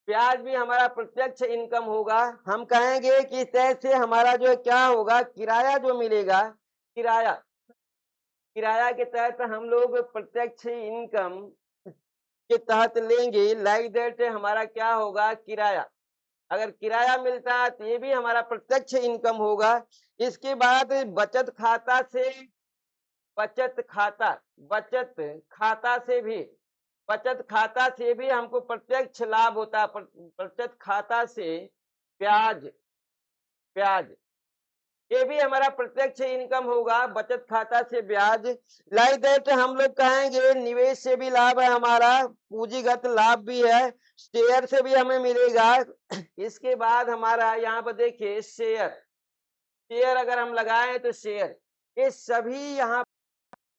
ब्याज भी हमारा प्रत्यक्ष इनकम होगा। हम कहेंगे कि कैसे हमारा जो क्या होगा, किराया जो मिलेगा, किराया, किराया के तहत हम लोग प्रत्यक्ष इनकम के तहत लेंगे, लाइक दैट हमारा क्या होगा, किराया। अगर किराया मिलता है तो ये भी हमारा प्रत्यक्ष इनकम होगा। इसके बाद बचत खाता से, बचत खाता, बचत खाता से भी, बचत खाता से भी हमको प्रत्यक्ष लाभ होता है। बचत खाता से ब्याज, ब्याज ये भी हमारा प्रत्यक्ष इनकम होगा, बचत खाता से ब्याज। लाइक दैट हम लोग कहेंगे निवेश से भी लाभ है हमारा, पूंजीगत लाभ भी है, शेयर से भी हमें मिलेगा। इसके बाद हमारा यहाँ पर देखिए शेयर, शेयर अगर हम लगाएं तो शेयर, ये सभी यहाँ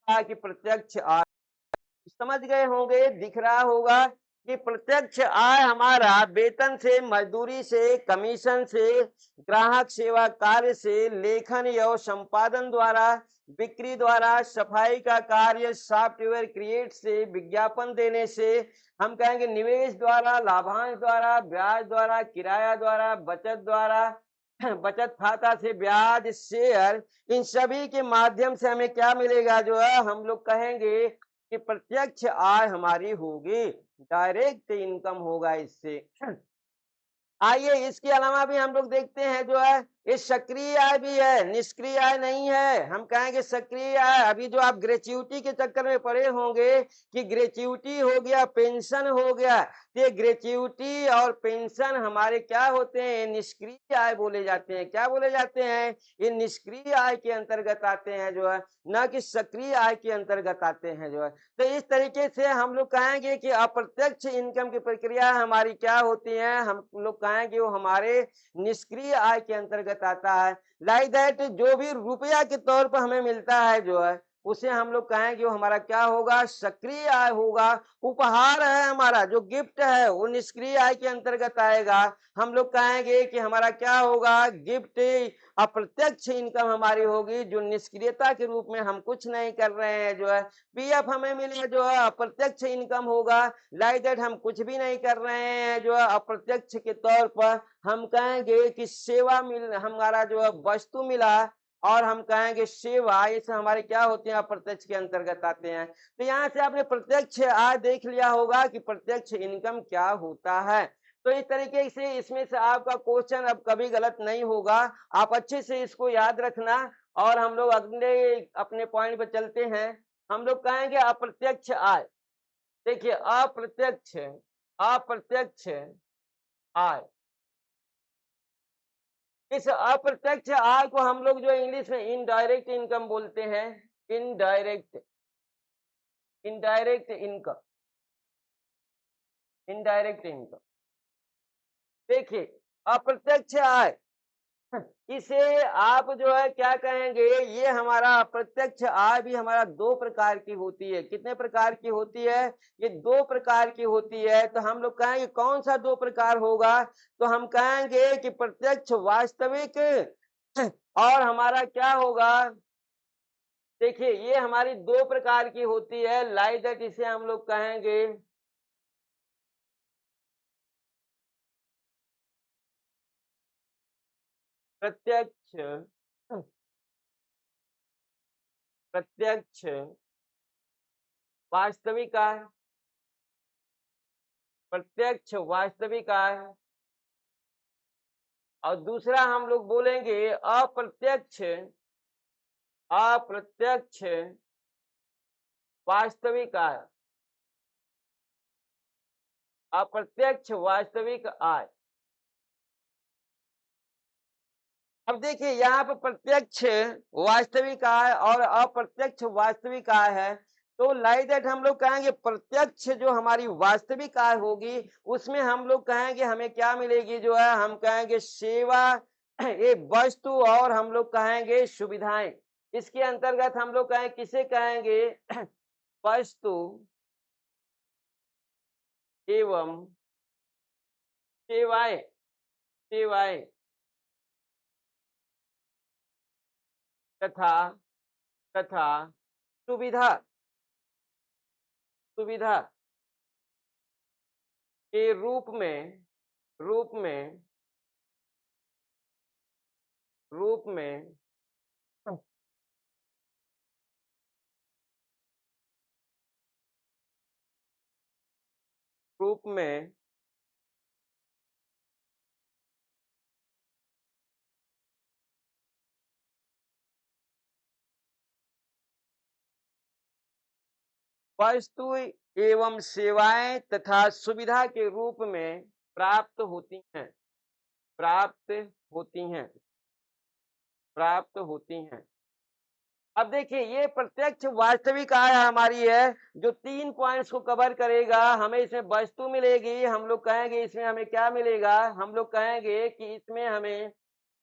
की प्रत्यक्ष आय, समझ गए होंगे, दिख रहा होगा कि प्रत्यक्ष आय हमारा वेतन से, मजदूरी से, कमीशन से, ग्राहक सेवा कार्य से, लेखन एवं संपादन द्वारा, बिक्री द्वारा, सफाई का कार्य, सॉफ्टवेयर क्रिएट से, विज्ञापन देने से, हम कहेंगे निवेश द्वारा, लाभांश द्वारा, ब्याज द्वारा, किराया द्वारा, बचत द्वारा, बचत खाता से ब्याज, शेयर, इन सभी के माध्यम से हमें क्या मिलेगा, जो है हम लोग कहेंगे कि प्रत्यक्ष आय हमारी होगी, डायरेक्ट इनकम होगा इससे। आइए इसके अलावा भी हम लोग देखते हैं जो है ये सक्रिय आय भी है, निष्क्रिय आय नहीं है। हम कहेंगे सक्रिय आय। अभी जो आप ग्रेच्युटी के चक्कर में पड़े होंगे कि ग्रेच्युटी हो गया, पेंशन हो गया, तो ये ग्रेच्युटी और पेंशन हमारे क्या होते हैं? ये निष्क्रिय आय बोले जाते हैं। क्या बोले जाते हैं? ये निष्क्रिय आय के अंतर्गत आते हैं जो है, न कि सक्रिय आय के अंतर्गत आते हैं जो है। तो इस तरीके से हम लोग कहेंगे कि अप्रत्यक्ष इनकम की प्रक्रिया हमारी क्या होती है? हम लोग कहेंगे वो हमारे निष्क्रिय आय के अंतर्गत आता है। लाइक दैट जो भी रुपया के तौर पर हमें मिलता है जो है, उसे हम लोग कहेंगे वो हमारा क्या होगा? सक्रिय आय होगा। उपहार है हमारा, जो गिफ्ट है, वो निष्क्रिय आय के अंतर्गत आएगा। हम लोग कहेंगे कि हमारा क्या होगा? गिफ्ट अप्रत्यक्ष इनकम हमारी होगी, जो निष्क्रियता के रूप में हम कुछ नहीं कर रहे हैं जो है। पीएफ हमें मिले जो है, अप्रत्यक्ष इनकम होगा। लाइक दैट हम कुछ भी नहीं कर रहे हैं जो है, अप्रत्यक्ष के तौर पर हम कहेंगे कि सेवा मिल, हमारा जो है वस्तु मिला, और हम कहेंगे सेवा, ये सब हमारे क्या होते हैं? अप्रत्यक्ष के अंतर्गत आते हैं। तो यहाँ से आपने प्रत्यक्ष आय देख लिया होगा कि प्रत्यक्ष इनकम क्या होता है। तो इस तरीके से इसमें से आपका क्वेश्चन अब कभी गलत नहीं होगा। आप अच्छे से इसको याद रखना, और हम लोग अगले अपने पॉइंट पर चलते हैं। हम लोग कहेंगे अप्रत्यक्ष आय। देखिए, अप्रत्यक्ष अप्रत्यक्ष आय, इस अप्रत्यक्ष आय को हम लोग जो इंग्लिश में इनडायरेक्ट इनकम बोलते हैं। Indirect indirect income, indirect income. देखिए, अप्रत्यक्ष आय, इसे आप जो है क्या कहेंगे? ये हमारा अप्रत्यक्ष आय भी हमारा दो प्रकार की होती है। कितने प्रकार की होती है? ये दो प्रकार की होती है। तो हम लोग कहेंगे कौन सा दो प्रकार होगा? तो हम कहेंगे कि प्रत्यक्ष वास्तविक और हमारा क्या होगा? देखिए, ये हमारी दो प्रकार की होती है। लाइक दैट इसे हम लोग कहेंगे प्रत्यक्ष प्रत्यक्ष वास्तविक आय, प्रत्यक्ष वास्तविक आय। और दूसरा हम लोग बोलेंगे अप्रत्यक्ष अप्रत्यक्ष वास्तविक आय, अप्रत्यक्ष वास्तविक आय। अब देखिए, यहाँ पर प्रत्यक्ष वास्तविक आय और अप्रत्यक्ष वास्तविक आय है। तो लाइक दैट हम लोग कहेंगे प्रत्यक्ष जो हमारी वास्तविक आय होगी, उसमें हम लोग कहेंगे हमें क्या मिलेगी जो है? हम कहेंगे सेवा, ये वस्तु, और हम लोग कहेंगे सुविधाएं। इसके अंतर्गत हम लोग कहें, किसे कहेंगे? वस्तु एवं सेवाएं, सेवाएं तथा तथा सुविधा, सुविधा के रूप में, रूप में रूप में रूप में वस्तु एवं सेवाएं तथा सुविधा के रूप में प्राप्त होती हैं, प्राप्त होती हैं, प्राप्त होती हैं। अब देखिए, ये प्रत्यक्ष वास्तविक आय हमारी है, जो 3 पॉइंट्स को कवर करेगा। हमें इसमें वस्तु मिलेगी, हम लोग कहेंगे इसमें हमें क्या मिलेगा? हम लोग कहेंगे कि इसमें हमें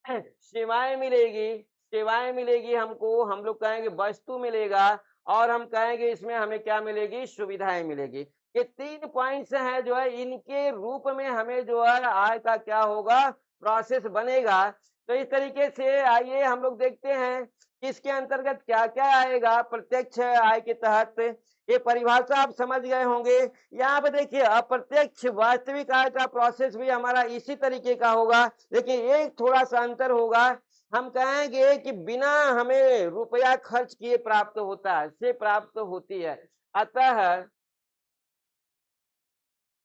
सेवाएं मिलेगी, सेवाएं मिलेगी हमको, हम लोग कहेंगे वस्तु मिलेगा, और हम कहेंगे इसमें हमें क्या मिलेगी? सुविधाएं मिलेगी। ये 3 पॉइंट्स हैं जो है, इनके रूप में हमें जो है आय का क्या होगा? प्रोसेस बनेगा। तो इस तरीके से आइए हम लोग देखते हैं कि इसके अंतर्गत क्या-क्या आएगा प्रत्यक्ष आय के तहत। ये परिभाषा आप समझ गए होंगे। यहाँ पे देखिए, अप्रत्यक्ष वास्तविक आय का प्रोसेस भी हमारा इसी तरीके का होगा, लेकिन एक थोड़ा-सा अंतर होगा। हम कहेंगे कि बिना हमें रुपया खर्च किए प्राप्त होता है, से प्राप्त होती है। अतः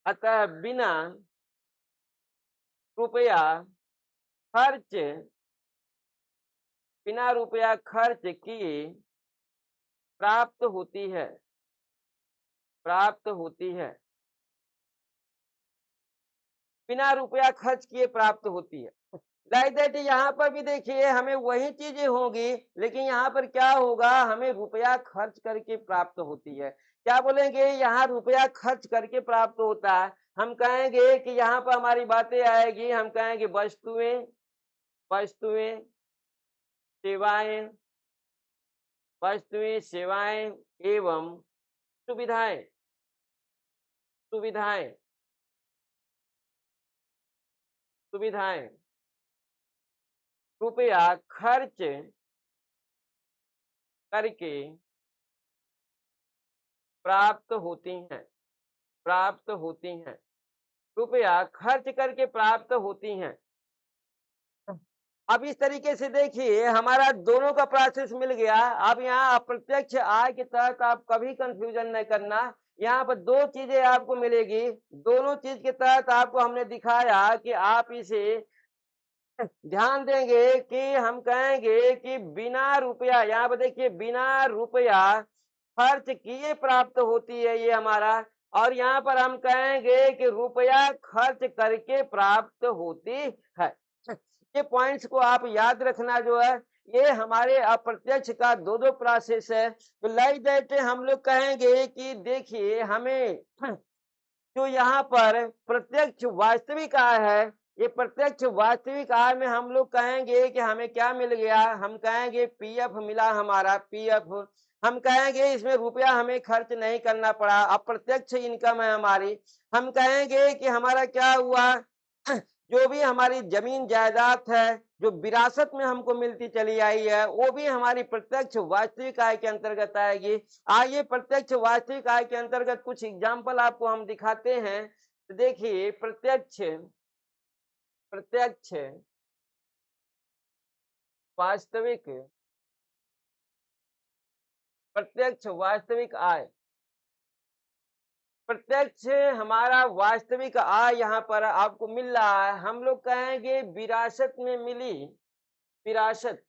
अतः बिना रुपया खर्च बिना रुपया खर्च किए प्राप्त होती है, प्राप्त होती है, बिना रुपया खर्च किए प्राप्त होती है। लाइक दैट यहाँ पर भी देखिए हमें वही चीजें होगी, लेकिन यहाँ पर क्या होगा, हमें रुपया खर्च करके प्राप्त होती है। क्या बोलेंगे, यहाँ रुपया खर्च करके प्राप्त होता है। हम कहेंगे कि यहाँ पर हमारी बातें आएगी, हम कहेंगे वस्तुएं, वस्तुएं, सेवाएं, वस्तुएं, सेवाएं एवं सुविधाएं, सुविधाएं, सुविधाएं रुपया खर्च करके प्राप्त होती हैं, प्राप्त होती हैं, रुपया खर्च करके प्राप्त होती हैं। अब इस तरीके से देखिए हमारा दोनों का प्रोसेस मिल गया। अब यहाँ अप्रत्यक्ष आय के तहत आप कभी कंफ्यूजन नहीं करना, यहाँ पर दो चीजें आपको मिलेगी। दोनों चीज के तहत आपको हमने दिखाया कि आप इसे ध्यान देंगे कि हम कहेंगे कि बिना रुपया, यहाँ पर देखिए बिना रुपया खर्च किए प्राप्त होती है ये हमारा, और यहाँ पर हम कहेंगे कि रुपया खर्च करके प्राप्त होती है। ये पॉइंट्स को आप याद रखना जो है, ये हमारे अप्रत्यक्ष का दो दो प्रोसेस है। तो लाइक दैट हम लोग कहेंगे कि देखिए हमें जो यहाँ पर प्रत्यक्ष वास्तविक आय है, ये प्रत्यक्ष वास्तविक आय में हम लोग कहेंगे कि हमें क्या मिल गया, हम कहेंगे पीएफ मिला हमारा, पीएफ। हम कहेंगे इसमें रुपया हमें खर्च नहीं करना पड़ा, अप्रत्यक्ष इनकम है हमारी। हम कहेंगे कि हमारा क्या हुआ, जो भी हमारी जमीन जायदाद है जो विरासत में हमको मिलती चली आई है, वो भी हमारी प्रत्यक्ष वास्तविक आय के अंतर्गत आएगी। आइए प्रत्यक्ष वास्तविक आय के अंतर्गत कुछ एग्जाम्पल आपको हम दिखाते हैं। तो देखिए प्रत्यक्ष, प्रत्यक्ष वास्तविक, प्रत्यक्ष वास्तविक आय, प्रत्यक्ष हमारा वास्तविक आय यहाँ पर आपको मिल रहा है। हम लोग कहेंगे विरासत में मिली, विरासत,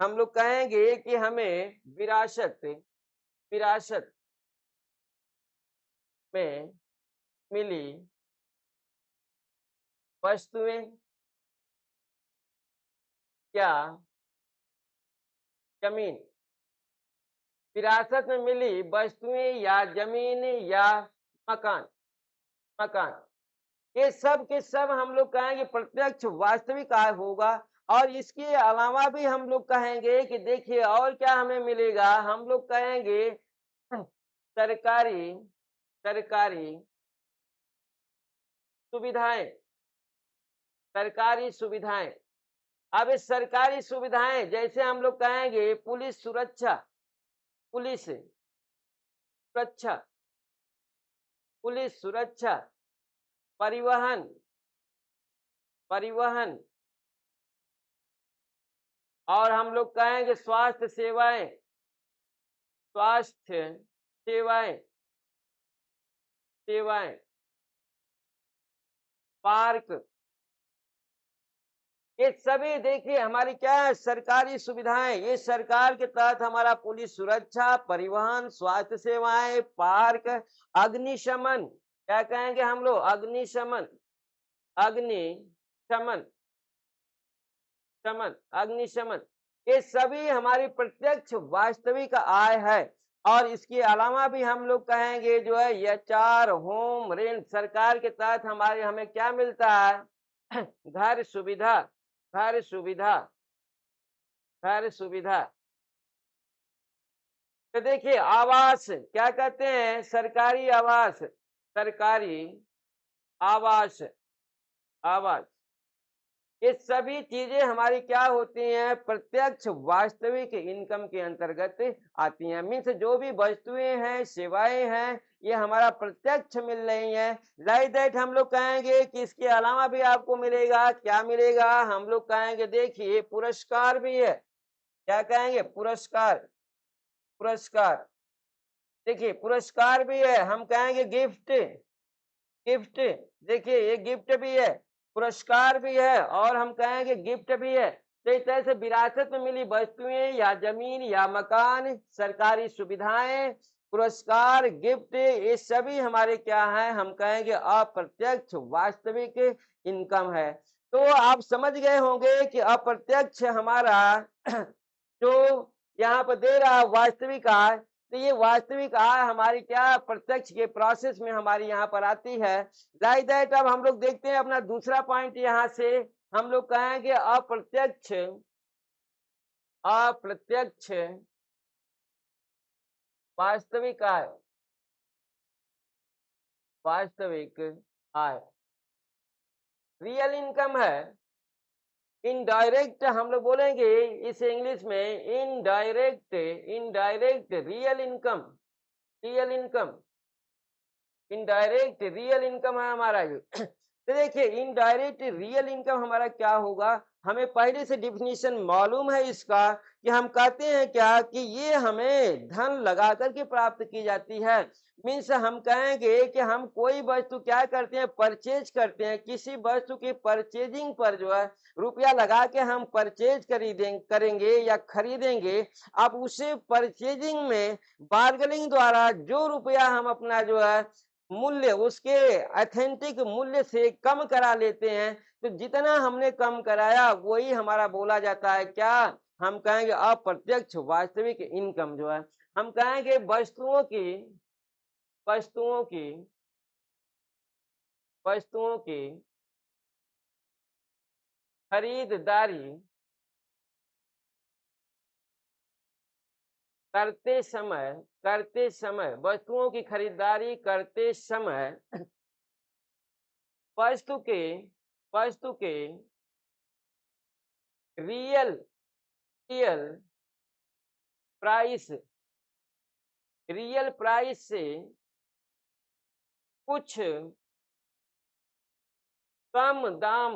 हम लोग कहेंगे कि हमें विरासत, विरासत में मिली वस्तुएं या जमीन, विरासत में मिली वस्तुएं या जमीन या मकान, मकान, ये सब के सब हम लोग कहेंगे प्रत्यक्ष वास्तविक आय होगा। और इसके अलावा भी हम लोग कहेंगे कि देखिए और क्या हमें मिलेगा, हम लोग कहेंगे सरकारी, सरकारी सुविधाएं, सरकारी सुविधाएं। अब इस सरकारी सुविधाएं जैसे हम लोग कहेंगे पुलिस सुरक्षा, पुलिस सुरक्षा, पुलिस सुरक्षा, परिवहन, परिवहन, और हम लोग कहेंगे स्वास्थ्य सेवाएं, स्वास्थ्य सेवाएं, सेवाएं, पार्क, ये सभी देखिए हमारी क्या है, सरकारी सुविधाएं। ये सरकार के तहत हमारा पुलिस सुरक्षा, परिवहन, स्वास्थ्य सेवाएं, पार्क, अग्निशमन, क्या कहेंगे हम लोग, अग्निशमन, अग्निशमन, शमन, अग्निशमन, ये सभी हमारी प्रत्यक्ष वास्तविक आय है। और इसके अलावा भी हम लोग कहेंगे जो है एचआर, होम रेंट, सरकार के तहत हमारे हमें क्या मिलता है, घर सुविधा, घर सुविधा, घर सुविधा। तो देखिए आवास, क्या कहते हैं, सरकारी आवास, सरकारी आवास, आवास, ये सभी चीजें हमारी क्या होती हैं, प्रत्यक्ष वास्तविक इनकम के अंतर्गत आती हैं। मीन्स जो भी वस्तुएं हैं, सेवाएं हैं, ये हमारा प्रत्यक्ष मिल रही हैं। लाइक दैट हम लोग कहेंगे कि इसके अलावा भी आपको मिलेगा, क्या मिलेगा, हम लोग कहेंगे देखिए पुरस्कार भी है, क्या कहेंगे, पुरस्कार, पुरस्कार, देखिए पुरस्कार भी है। हम कहेंगे गिफ्ट, गिफ्ट, देखिए ये गिफ्ट भी है, पुरस्कार भी है, और हम कहेंगे गिफ्ट भी है। तो इस तरह से विरासत में मिली वस्तुएं या जमीन या मकान, सरकारी सुविधाएं, पुरस्कार, गिफ्ट, ये सभी हमारे क्या है, हम कहेंगे अप्रत्यक्ष वास्तविक इनकम है। तो आप समझ गए होंगे कि अप्रत्यक्ष हमारा जो यहाँ पर दे रहा है वास्तविक आय, तो ये वास्तविक आय हमारी क्या प्रत्यक्ष के प्रोसेस में हमारी यहाँ पर आती है। लाइक दैट अब हम लोग देखते हैं अपना दूसरा पॉइंट यहाँ से हम लोग कहेंगे अप्रत्यक्ष अप्रत्यक्ष वास्तविक आय, वास्तविक आय रियल इनकम है। इनडायरेक्ट हम लोग बोलेंगे इसे इंग्लिश में indirect, indirect real income, real income, indirect real income है हमारा ये। तो देखिए इनडायरेक्ट रियल इनकम हमारा क्या होगा, हमें पहले से डिफिनीशन मालूम है इसका कि हम कहते हैं क्या कि ये हमें धन लगा करके प्राप्त की जाती है। मीन्स हम कहेंगे कि हम कोई वस्तु क्या करते हैं, परचेज करते हैं, किसी वस्तु की परचेजिंग पर जो है रुपया लगा के हम परचेज करेंगे या खरीदेंगे। अब उसे परचेजिंग में बार्गेनिंग द्वारा जो रुपया हम अपना जो है मूल्य उसके ऑथेंटिक मूल्य से कम करा लेते हैं, तो जितना हमने कम कराया वही हमारा बोला जाता है क्या, हम कहेंगे अप्रत्यक्ष वास्तविक इनकम जो है। हम कहेंगे वस्तुओं की वस्तुओं की खरीदारी करते समय वस्तुओं की खरीदारी करते समय वस्तु के real real price, real price से कुछ कम दाम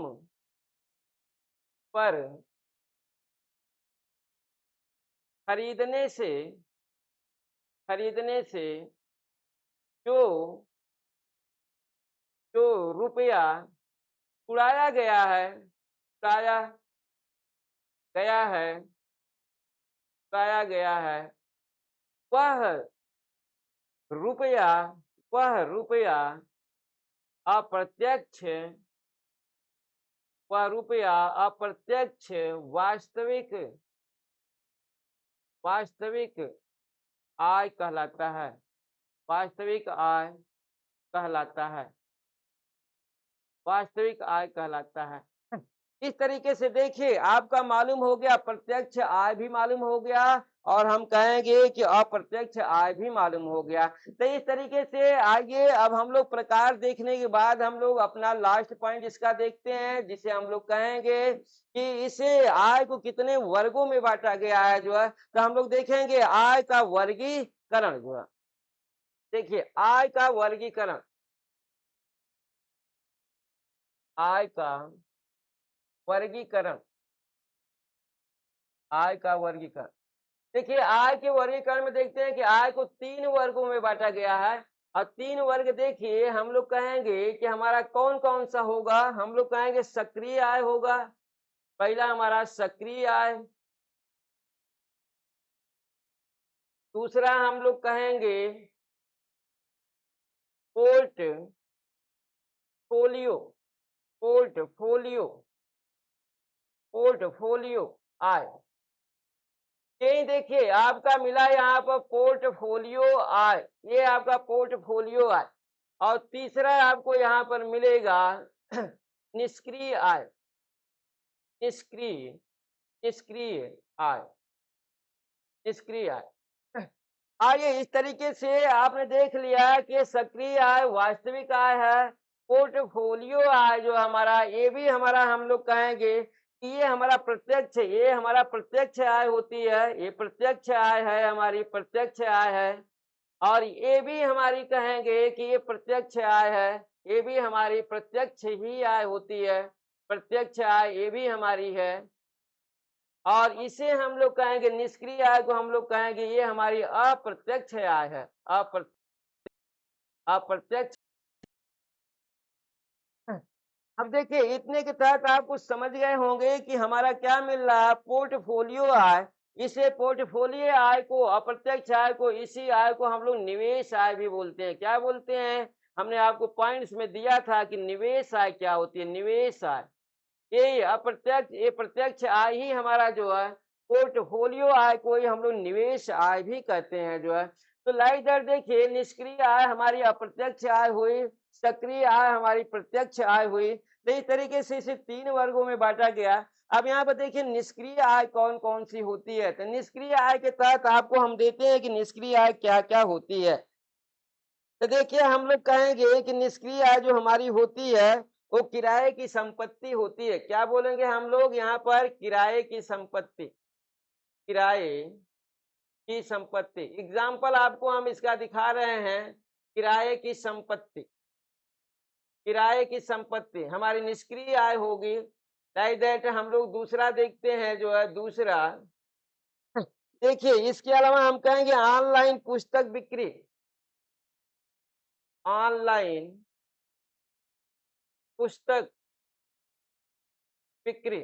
पर खरीदने से जो जो रुपया उड़ाया गया है, उड़ाया गया है, उड़ाया गया है, वह रुपया अप्रत्यक्ष वास्तविक आय कहलाता है, वास्तविक आय कहलाता है, वास्तविक आय कहलाता है। इस तरीके से देखिए आपका मालूम हो गया, प्रत्यक्ष आय भी मालूम हो गया और हम कहेंगे कि अप्रत्यक्ष आय भी मालूम हो गया। तो इस तरीके से आइए अब हम लोग प्रकार देखने के बाद हम लोग अपना लास्ट पॉइंट इसका देखते हैं, जिसे हम लोग कहेंगे कि इसे आय को कितने वर्गों में बांटा गया है जो है। तो हम लोग देखेंगे आय का वर्गीकरण जो है। देखिए आय का वर्गीकरण, आय का वर्गीकरण, आय का वर्गीकरण। देखिए आय के वर्गीकरण में देखते हैं कि आय को 3 वर्गों में बांटा गया है और 3 वर्ग देखिए हम लोग कहेंगे कि हमारा कौन कौन सा होगा। हम लोग कहेंगे सक्रिय आय होगा, पहला हमारा सक्रिय आय। दूसरा हम लोग कहेंगे पोर्टफोलियो, पोर्टफोलियो, पोर्टफोलियो आय। ये देखिए आपका मिला यहाँ पर पोर्टफोलियो आय, ये आपका पोर्टफोलियो आय। और तीसरा आपको यहाँ पर मिलेगा निष्क्रिय आय, निष्क्रिय निष्क्रिय आय, निष्क्रिय आय। आइए इस तरीके से आपने देख लिया कि सक्रिय आय वास्तविक आय है, पोर्टफोलियो आय जो हमारा ये भी हमारा हम लोग कहेंगे कि ये हमारा प्रत्यक्ष, ये हमारा प्रत्यक्ष आय होती है, ये प्रत्यक्ष आय है, हमारी प्रत्यक्ष आय है। और ये भी हमारी कहेंगे कि ये प्रत्यक्ष आय है, ये भी हमारी प्रत्यक्ष ही आय होती है, प्रत्यक्ष आय ये भी हमारी है। और इसे हम लोग कहेंगे निष्क्रिय आय को हम लोग कहेंगे ये हमारी अप्रत्यक्ष आय है, अप्रत्यक्ष। अब देखिए इतने के तहत आप कुछ समझ गए होंगे कि हमारा क्या मिल रहा है, पोर्टफोलियो आय। इसे पोर्टफोलियो आय को, अप्रत्यक्ष आय को, इसी आय को हम लोग निवेश आय भी बोलते हैं। क्या बोलते हैं? हमने आपको पॉइंट्स में दिया था कि निवेश आय क्या होती है, निवेश आय। ये अप्रत्यक्ष, ये प्रत्यक्ष आय ही हमारा जो है पोर्टफोलियो आय को ही हम लोग निवेश आय भी कहते हैं जो है। तो लाइक दैट देखिए, निष्क्रिय आय हमारी अप्रत्यक्ष आय हुई, सक्रिय आय हमारी प्रत्यक्ष आय हुई। तो इस तरीके से इसे 3 वर्गों में बांटा गया। अब यहाँ पर देखिए निष्क्रिय आय कौन-कौन सी होती है। तो निष्क्रिय आय के तहत आपको हम देते हैं कि निष्क्रिय आय क्या-क्या होती है। तो देखिए हम लोग कहेंगे कि निष्क्रिय आय जो हमारी होती है वो किराए की संपत्ति होती है। क्या बोलेंगे हम लोग यहाँ पर? किराए की संपत्ति, किराए की संपत्ति। एग्जाम्पल आपको हम इसका दिखा रहे हैं, किराए की संपत्ति। किराए की संपत्ति हमारी निष्क्रिय आय होगी। लाइक दैट हम लोग दूसरा देखते हैं जो है, दूसरा देखिए इसके अलावा हम कहेंगे ऑनलाइन पुस्तक बिक्री। ऑनलाइन पुस्तक बिक्री,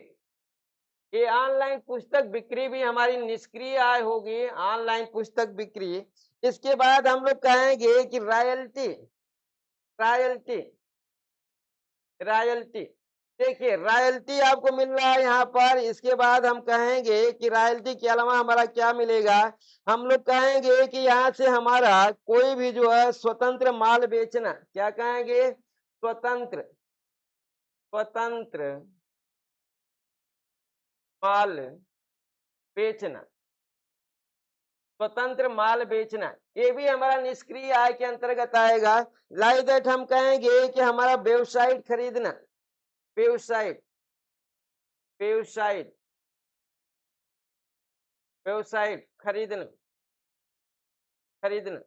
ये ऑनलाइन पुस्तक बिक्री भी हमारी निष्क्रिय आय होगी, ऑनलाइन पुस्तक बिक्री। इसके बाद हम लोग कहेंगे कि रॉयल्टी, रॉयल्टी, रॉयल्टी। देखिए रॉयल्टी आपको मिल रहा है यहाँ पर। इसके बाद हम कहेंगे कि रॉयल्टी के अलावा हमारा क्या मिलेगा, हम लोग कहेंगे कि यहाँ से हमारा कोई भी जो है स्वतंत्र माल बेचना। क्या कहेंगे? स्वतंत्र, स्वतंत्र माल बेचना, स्वतंत्र माल बेचना, ये भी हमारा निष्क्रिय आय के अंतर्गत आएगा। लाइक दैट हम कहेंगे कि हमारा वेबसाइट खरीदना, वेबसाइट, वेबसाइट, वेबसाइट खरीदना, खरीदना।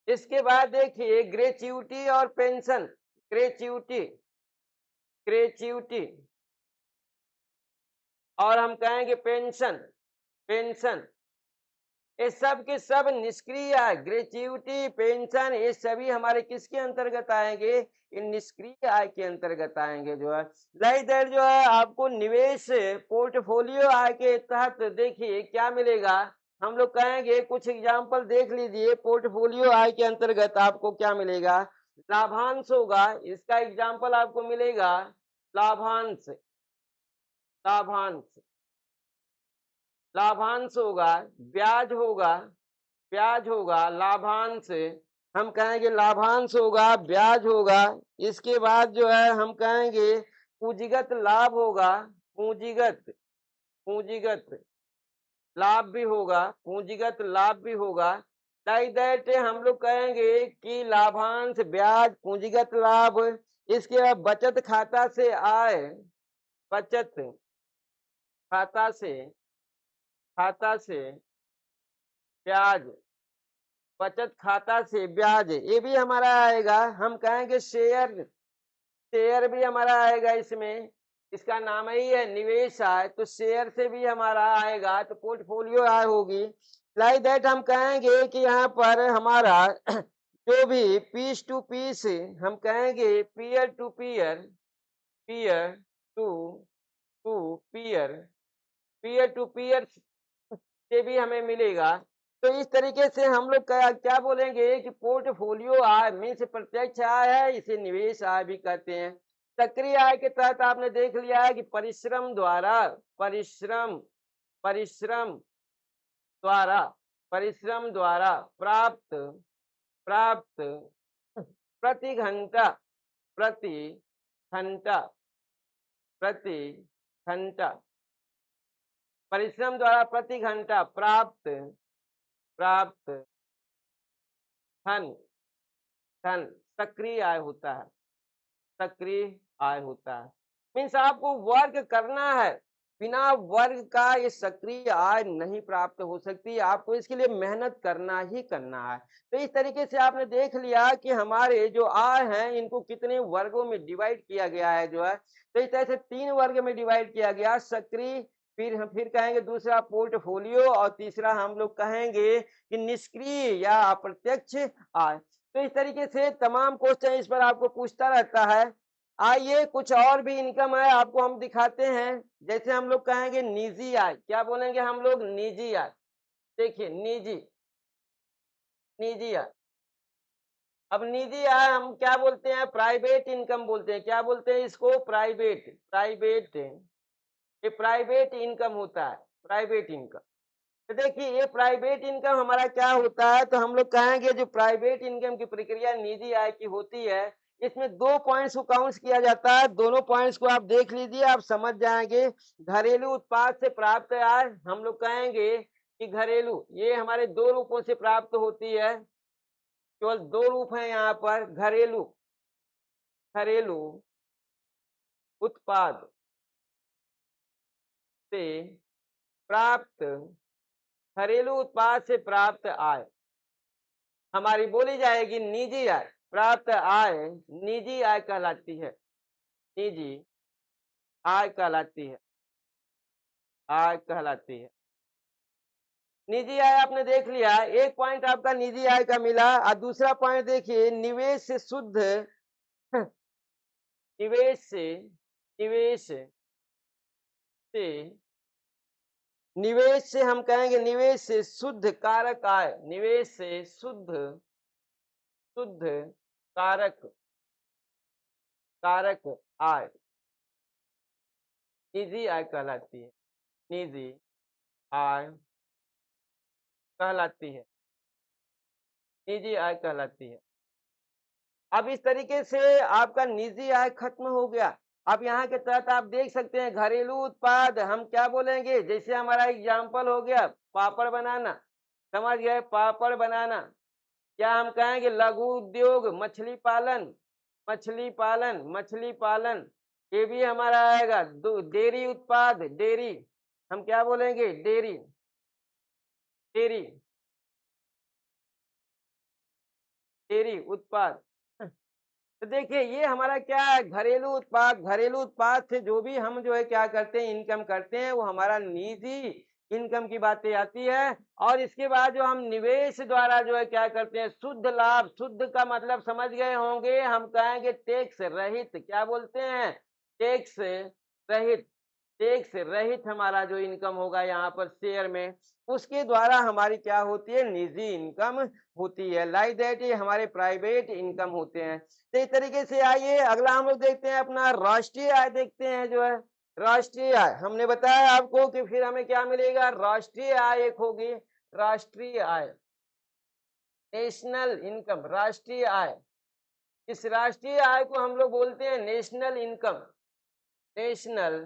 इसके बाद देखिए ग्रेच्युटी और पेंशन, ग्रेच्युटी, ग्रेच्युटी, और हम कहेंगे पेंशन, पेंशन। ये सब के सब निष्क्रिय आय, ग्रेच्युटी, पेंशन, ये सभी हमारे किसके अंतर्गत आएंगे? इन निष्क्रिय आय के अंतर्गत आएंगे जो है। लाइक दैट जो है आपको निवेश पोर्टफोलियो आय के तहत देखिए क्या मिलेगा। हम लोग कहेंगे कुछ एग्जाम्पल देख लीजिए। पोर्टफोलियो आय के अंतर्गत आपको क्या मिलेगा? लाभांश होगा। इसका एग्जाम्पल आपको मिलेगा लाभांश, लाभांश, लाभांश होगा, ब्याज होगा, ब्याज होगा, लाभांश। हम कहेंगे लाभांश होगा, ब्याज होगा। इसके बाद जो है हम कहेंगे पूंजीगत लाभ होगा, पूंजीगत, पूंजीगत लाभ भी होगा, पूंजीगत लाभ भी होगा। लाइक दैट हम लोग कहेंगे कि लाभांश, ब्याज, पूंजीगत लाभ। इसके बाद बचत खाता से आय, बचत खाता से, खाता से ब्याज, बचत खाता से ब्याज, ये भी हमारा आएगा। हम कहेंगे शेयर, शेयर भी हमारा आएगा इसमें। इसका नाम ही है निवेश आय, तो शेयर से भी हमारा आएगा, तो पोर्टफोलियो आय होगी। लाइक दैट हम कहेंगे कि यहाँ पर हमारा जो भी पीस टू पीस, हम कहेंगे peer to peer, peer to to peer, peer to peer से भी हमें मिलेगा। तो इस तरीके से हम लोग क्या क्या बोलेंगे कि पोर्टफोलियो आय मीन्स प्रत्यक्ष आय है, इसे निवेश आय भी कहते हैं। सक्रिय आय के तहत आपने देख लिया है कि परिश्रम द्वारा, परिश्रम, परिश्रम द्वारा, परिश्रम द्वारा प्राप्त, प्राप्त प्रति घंटा, प्रति घंटा, प्रति घंटा, परिश्रम द्वारा प्रति घंटा प्राप्त, प्राप्त धन, धन सक्रिय आय होता है, सक्रिय आय होता है। मीन्स आपको वर्क करना है, बिना वर्क का ये सक्रिय आय नहीं प्राप्त हो सकती। आपको इसके लिए मेहनत करना ही करना है। तो इस तरीके से आपने देख लिया कि हमारे जो आय हैं इनको कितने वर्गों में डिवाइड किया गया है जो है। तो इस तरह से 3 वर्ग में डिवाइड किया गया, सक्रिय, फिर कहेंगे दूसरा पोर्टफोलियो, और तीसरा हम लोग कहेंगे कि निष्क्रिय या अप्रत्यक्ष आय। तो इस तरीके से तमाम क्वेश्चन इस पर आपको पूछता रहता है। आइए कुछ और भी इनकम है आपको हम दिखाते हैं। जैसे हम लोग कहेंगे निजी आय, क्या बोलेंगे हम लोग? निजी आय। देखिए निजी, निजी आय। अब निजी आय हम क्या बोलते हैं? प्राइवेट इनकम बोलते हैं। क्या बोलते हैं इसको? Private, private. ये प्राइवेट इनकम होता है, प्राइवेट इनकम। तो देखिए ये प्राइवेट इनकम हमारा क्या होता है, तो हम लोग कहेंगे जो प्राइवेट इनकम की प्रक्रिया निजी आय की होती है, इसमें 2 पॉइंट्स को काउंट किया जाता है। दोनों पॉइंट्स को आप देख लीजिए, आप समझ जाएंगे। घरेलू उत्पाद से प्राप्त आय हम लोग कहेंगे कि घरेलू, ये हमारे 2 रूपों से प्राप्त होती है। केवल 2 रूप हैं यहाँ पर। घरेलू, घरेलू उत्पाद से प्राप्त, घरेलू उत्पाद से प्राप्त आय हमारी बोली जाएगी निजी आय। प्राप्त आय निजी आय कहलाती है, निजी आय कहलाती है, आय कहलाती है। निजी आय आपने देख लिया, एक पॉइंट आपका निजी आय का मिला। और दूसरा पॉइंट देखिए, निवेश से शुद्ध, निवेश से, निवेश से, निवेश से हम कहेंगे निवेश से शुद्ध कारक आय, निवेश से शुद्ध, शुद्ध कारक, कारक आय निजी आय कहलाती है, निजी आय कहलाती है, निजी आय कहलाती है। अब इस तरीके से आपका निजी आय खत्म हो गया। अब यहाँ के तहत आप देख सकते हैं घरेलू उत्पाद हम क्या बोलेंगे? जैसे हमारा एग्जाम्पल हो गया पापड़ बनाना, समझ गए? पापड़ बनाना। क्या हम कहेंगे? लघु उद्योग, मछली पालन, मछली पालन, मछली पालन। ये भी हमारा आएगा। डेयरी उत्पाद, डेयरी, हम क्या बोलेंगे? डेयरी, डेयरी, डेयरी उत्पाद। तो देखिए ये हमारा क्या है? घरेलू उत्पाद। घरेलू उत्पाद से जो भी हम जो है क्या करते हैं? इनकम करते हैं, वो हमारा निजी इनकम की बातें आती है। और इसके बाद जो हम निवेश द्वारा जो है क्या करते हैं? शुद्ध लाभ, शुद्ध का मतलब समझ गए होंगे, हम कहेंगे टैक्स रहित। क्या बोलते हैं? टैक्स रहित, टैक्स रहित हमारा जो इनकम होगा यहाँ पर शेयर में, उसके द्वारा हमारी क्या होती है? निजी इनकम होती है। लाइक दैट ये हमारे प्राइवेट इनकम होते हैं। तो इस तरीके से आइए अगला हम लोग देखते हैं अपना राष्ट्रीय आय देखते हैं जो है। राष्ट्रीय आय हमने बताया आपको कि फिर हमें क्या मिलेगा? राष्ट्रीय आय एक होगी, राष्ट्रीय आय, नेशनल इनकम, राष्ट्रीय आय। इस राष्ट्रीय आय को हम लोग बोलते हैं national income, national,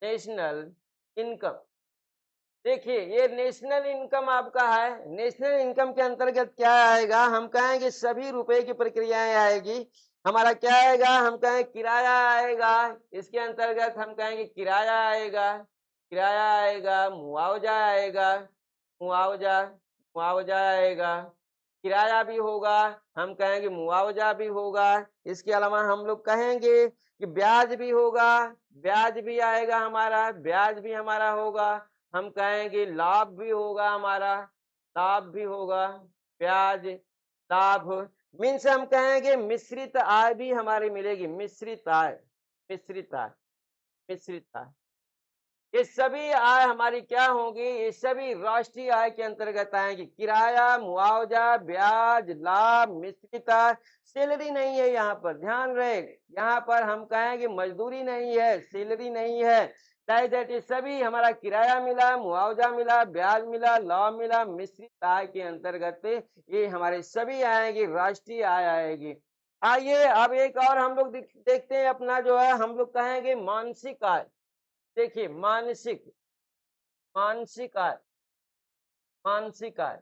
national income. देखिए ये नेशनल इनकम आपका है। नेशनल इनकम के अंतर्गत क्या आएगा? हम कहेंगे सभी रुपए की प्रक्रियाएं आएगी। हमारा क्या आएगा? हम कहें किराया आएगा, इसके अंतर्गत हम कहेंगे किराया आएगा, किराया आएगा, मुआवजा आएगा, मुआवजा, मुआवजा आएगा, किराया भी होगा, हम कहेंगे मुआवजा भी होगा। इसके अलावा हम लोग कहेंगे कि ब्याज भी होगा, ब्याज भी आएगा हमारा, ब्याज भी हमारा होगा। हम कहेंगे लाभ भी होगा हमारा, लाभ भी होगा, ब्याज, लाभ। मीन्स हम कहेंगे मिश्रित आय भी हमारी मिलेगी, मिश्रित आय, मिश्रित आय, मिश्रित आय। ये सभी आय हमारी क्या होंगी? ये सभी राष्ट्रीय आय के अंतर्गत आएंगी। किराया, मुआवजा, ब्याज, लाभ, मिश्रित आय। सैलरी नहीं है यहाँ पर, ध्यान रहे। यहाँ पर हम कहेंगे मजदूरी नहीं है, सैलरी नहीं है। दैट ये सभी हमारा किराया मिला, मुआवजा मिला, ब्याज मिला, लाभ मिला, मिश्रित आय के अंतर्गत ये हमारे सभी आएंगे, राष्ट्रीय आय आएगी। आइए अब एक और हम लोग देखते हैं अपना जो है, हम लोग कहेंगे मानसिक आय। देखिए मानसिक, मानसिक आय, मानसिक आय।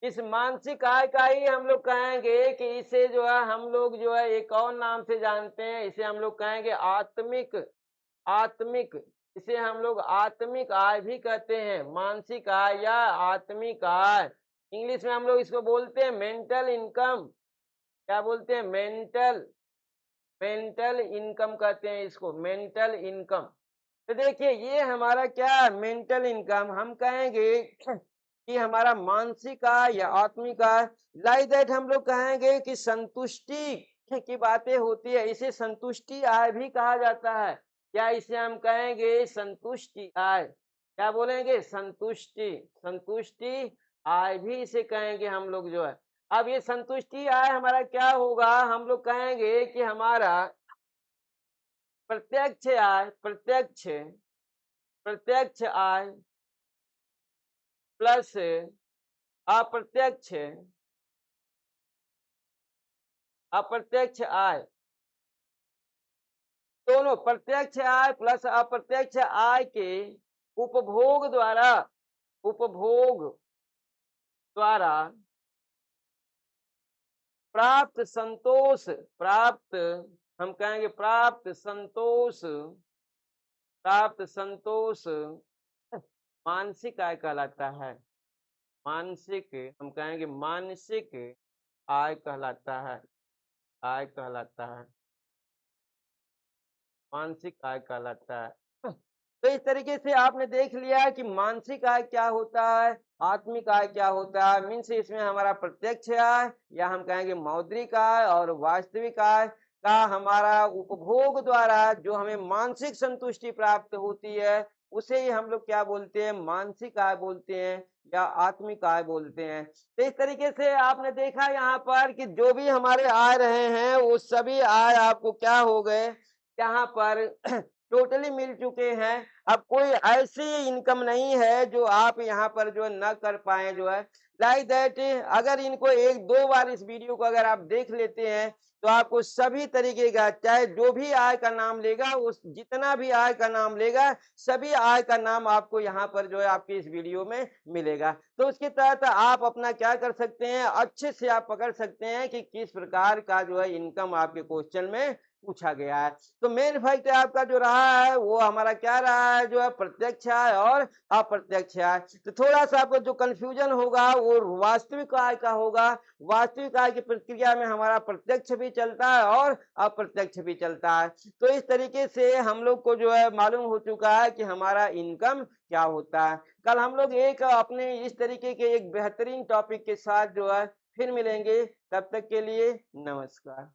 इस मानसिक आय का ही हम लोग कहेंगे कि इसे जो है हम लोग जो है एक और नाम से जानते हैं, इसे हम लोग कहेंगे आत्मिक, आत्मिक। इसे हम लोग आत्मिक आय भी कहते हैं, मानसिक आय या आत्मिक आय। इंग्लिश में हम लोग इसको बोलते हैं मेंटल इनकम। क्या बोलते हैं? मेंटल, मेंटल इनकम कहते हैं इसको, मेंटल इनकम। तो देखिए ये हमारा क्या है? Mental income. हम कहेंगे कि हमारा मानसिक आय या आत्मिक आय। लाइक दैट हम लोग कहेंगे कि संतुष्टि, की बातें होती है, इसे संतुष्टि आय भी कहा जाता है। क्या इसे हम कहेंगे संतुष्टि आय? क्या बोलेंगे? संतुष्टि, संतुष्टि आय भी इसे कहेंगे हम लोग जो है। अब ये संतुष्टि आय हमारा क्या होगा? हम लोग कहेंगे कि हमारा प्रत्यक्ष आय, प्रत्यक्ष आय प्लस अप्रत्यक्ष अप्रत्यक्ष आय, दोनों प्रत्यक्ष आय प्लस अप्रत्यक्ष आय के उपभोग द्वारा उपभोग द्वारा प्राप्त संतोष, प्राप्त हम कहेंगे प्राप्त संतोष मानसिक आय कहलाता है। मानसिक हम कहेंगे मानसिक आय कहलाता है, आय कहलाता है, मानसिक आय कहलाता है। तो इस तरीके से आपने देख लिया कि मानसिक आय क्या होता है, आत्मिक आय क्या होता है। मीन्स इसमें हमारा प्रत्यक्ष आय या हम कहेंगे मौद्रिक आय और वास्तविक आय का हमारा उपभोग द्वारा जो हमें मानसिक संतुष्टि प्राप्त होती है, उसे ही हम लोग क्या बोलते हैं? मानसिक आय बोलते हैं या आत्मिक आय बोलते हैं। तो इस तरीके से आपने देखा यहाँ पर कि जो भी हमारे आय रहे हैं वो सभी आय आपको क्या हो गए, यहाँ पर टोटली मिल चुके हैं। अब कोई ऐसी इनकम नहीं है जो आप यहाँ पर जो है न कर पाए जो है। लाइक दैट अगर इनको 1-2 बार इस वीडियो को अगर आप देख लेते हैं तो आपको सभी तरीके का, चाहे जो भी आय का नाम लेगा, उस जितना भी आय का नाम लेगा, सभी आय का नाम आपको यहाँ पर जो है आपकी इस वीडियो में मिलेगा। तो उसके तहत आप अपना क्या कर सकते हैं, अच्छे से आप पकड़ सकते हैं कि किस प्रकार का जो है इनकम आपके क्वेश्चन में पूछा गया है। तो मेन फैक्ट आपका जो रहा है वो हमारा क्या रहा है, जो है प्रत्यक्ष आय और अप्रत्यक्ष आय। तो थोड़ा सा आपको जो कंफ्यूजन होगा वो वास्तविक आय का होगा। वास्तविक आय की प्रक्रिया में हमारा प्रत्यक्ष भी चलता है और अप्रत्यक्ष भी चलता है। तो इस तरीके से हम लोग को जो है मालूम हो चुका है कि हमारा इनकम क्या होता है। कल हम लोग एक अपने इस तरीके के एक बेहतरीन टॉपिक के साथ जो है फिर मिलेंगे। तब तक के लिए नमस्कार।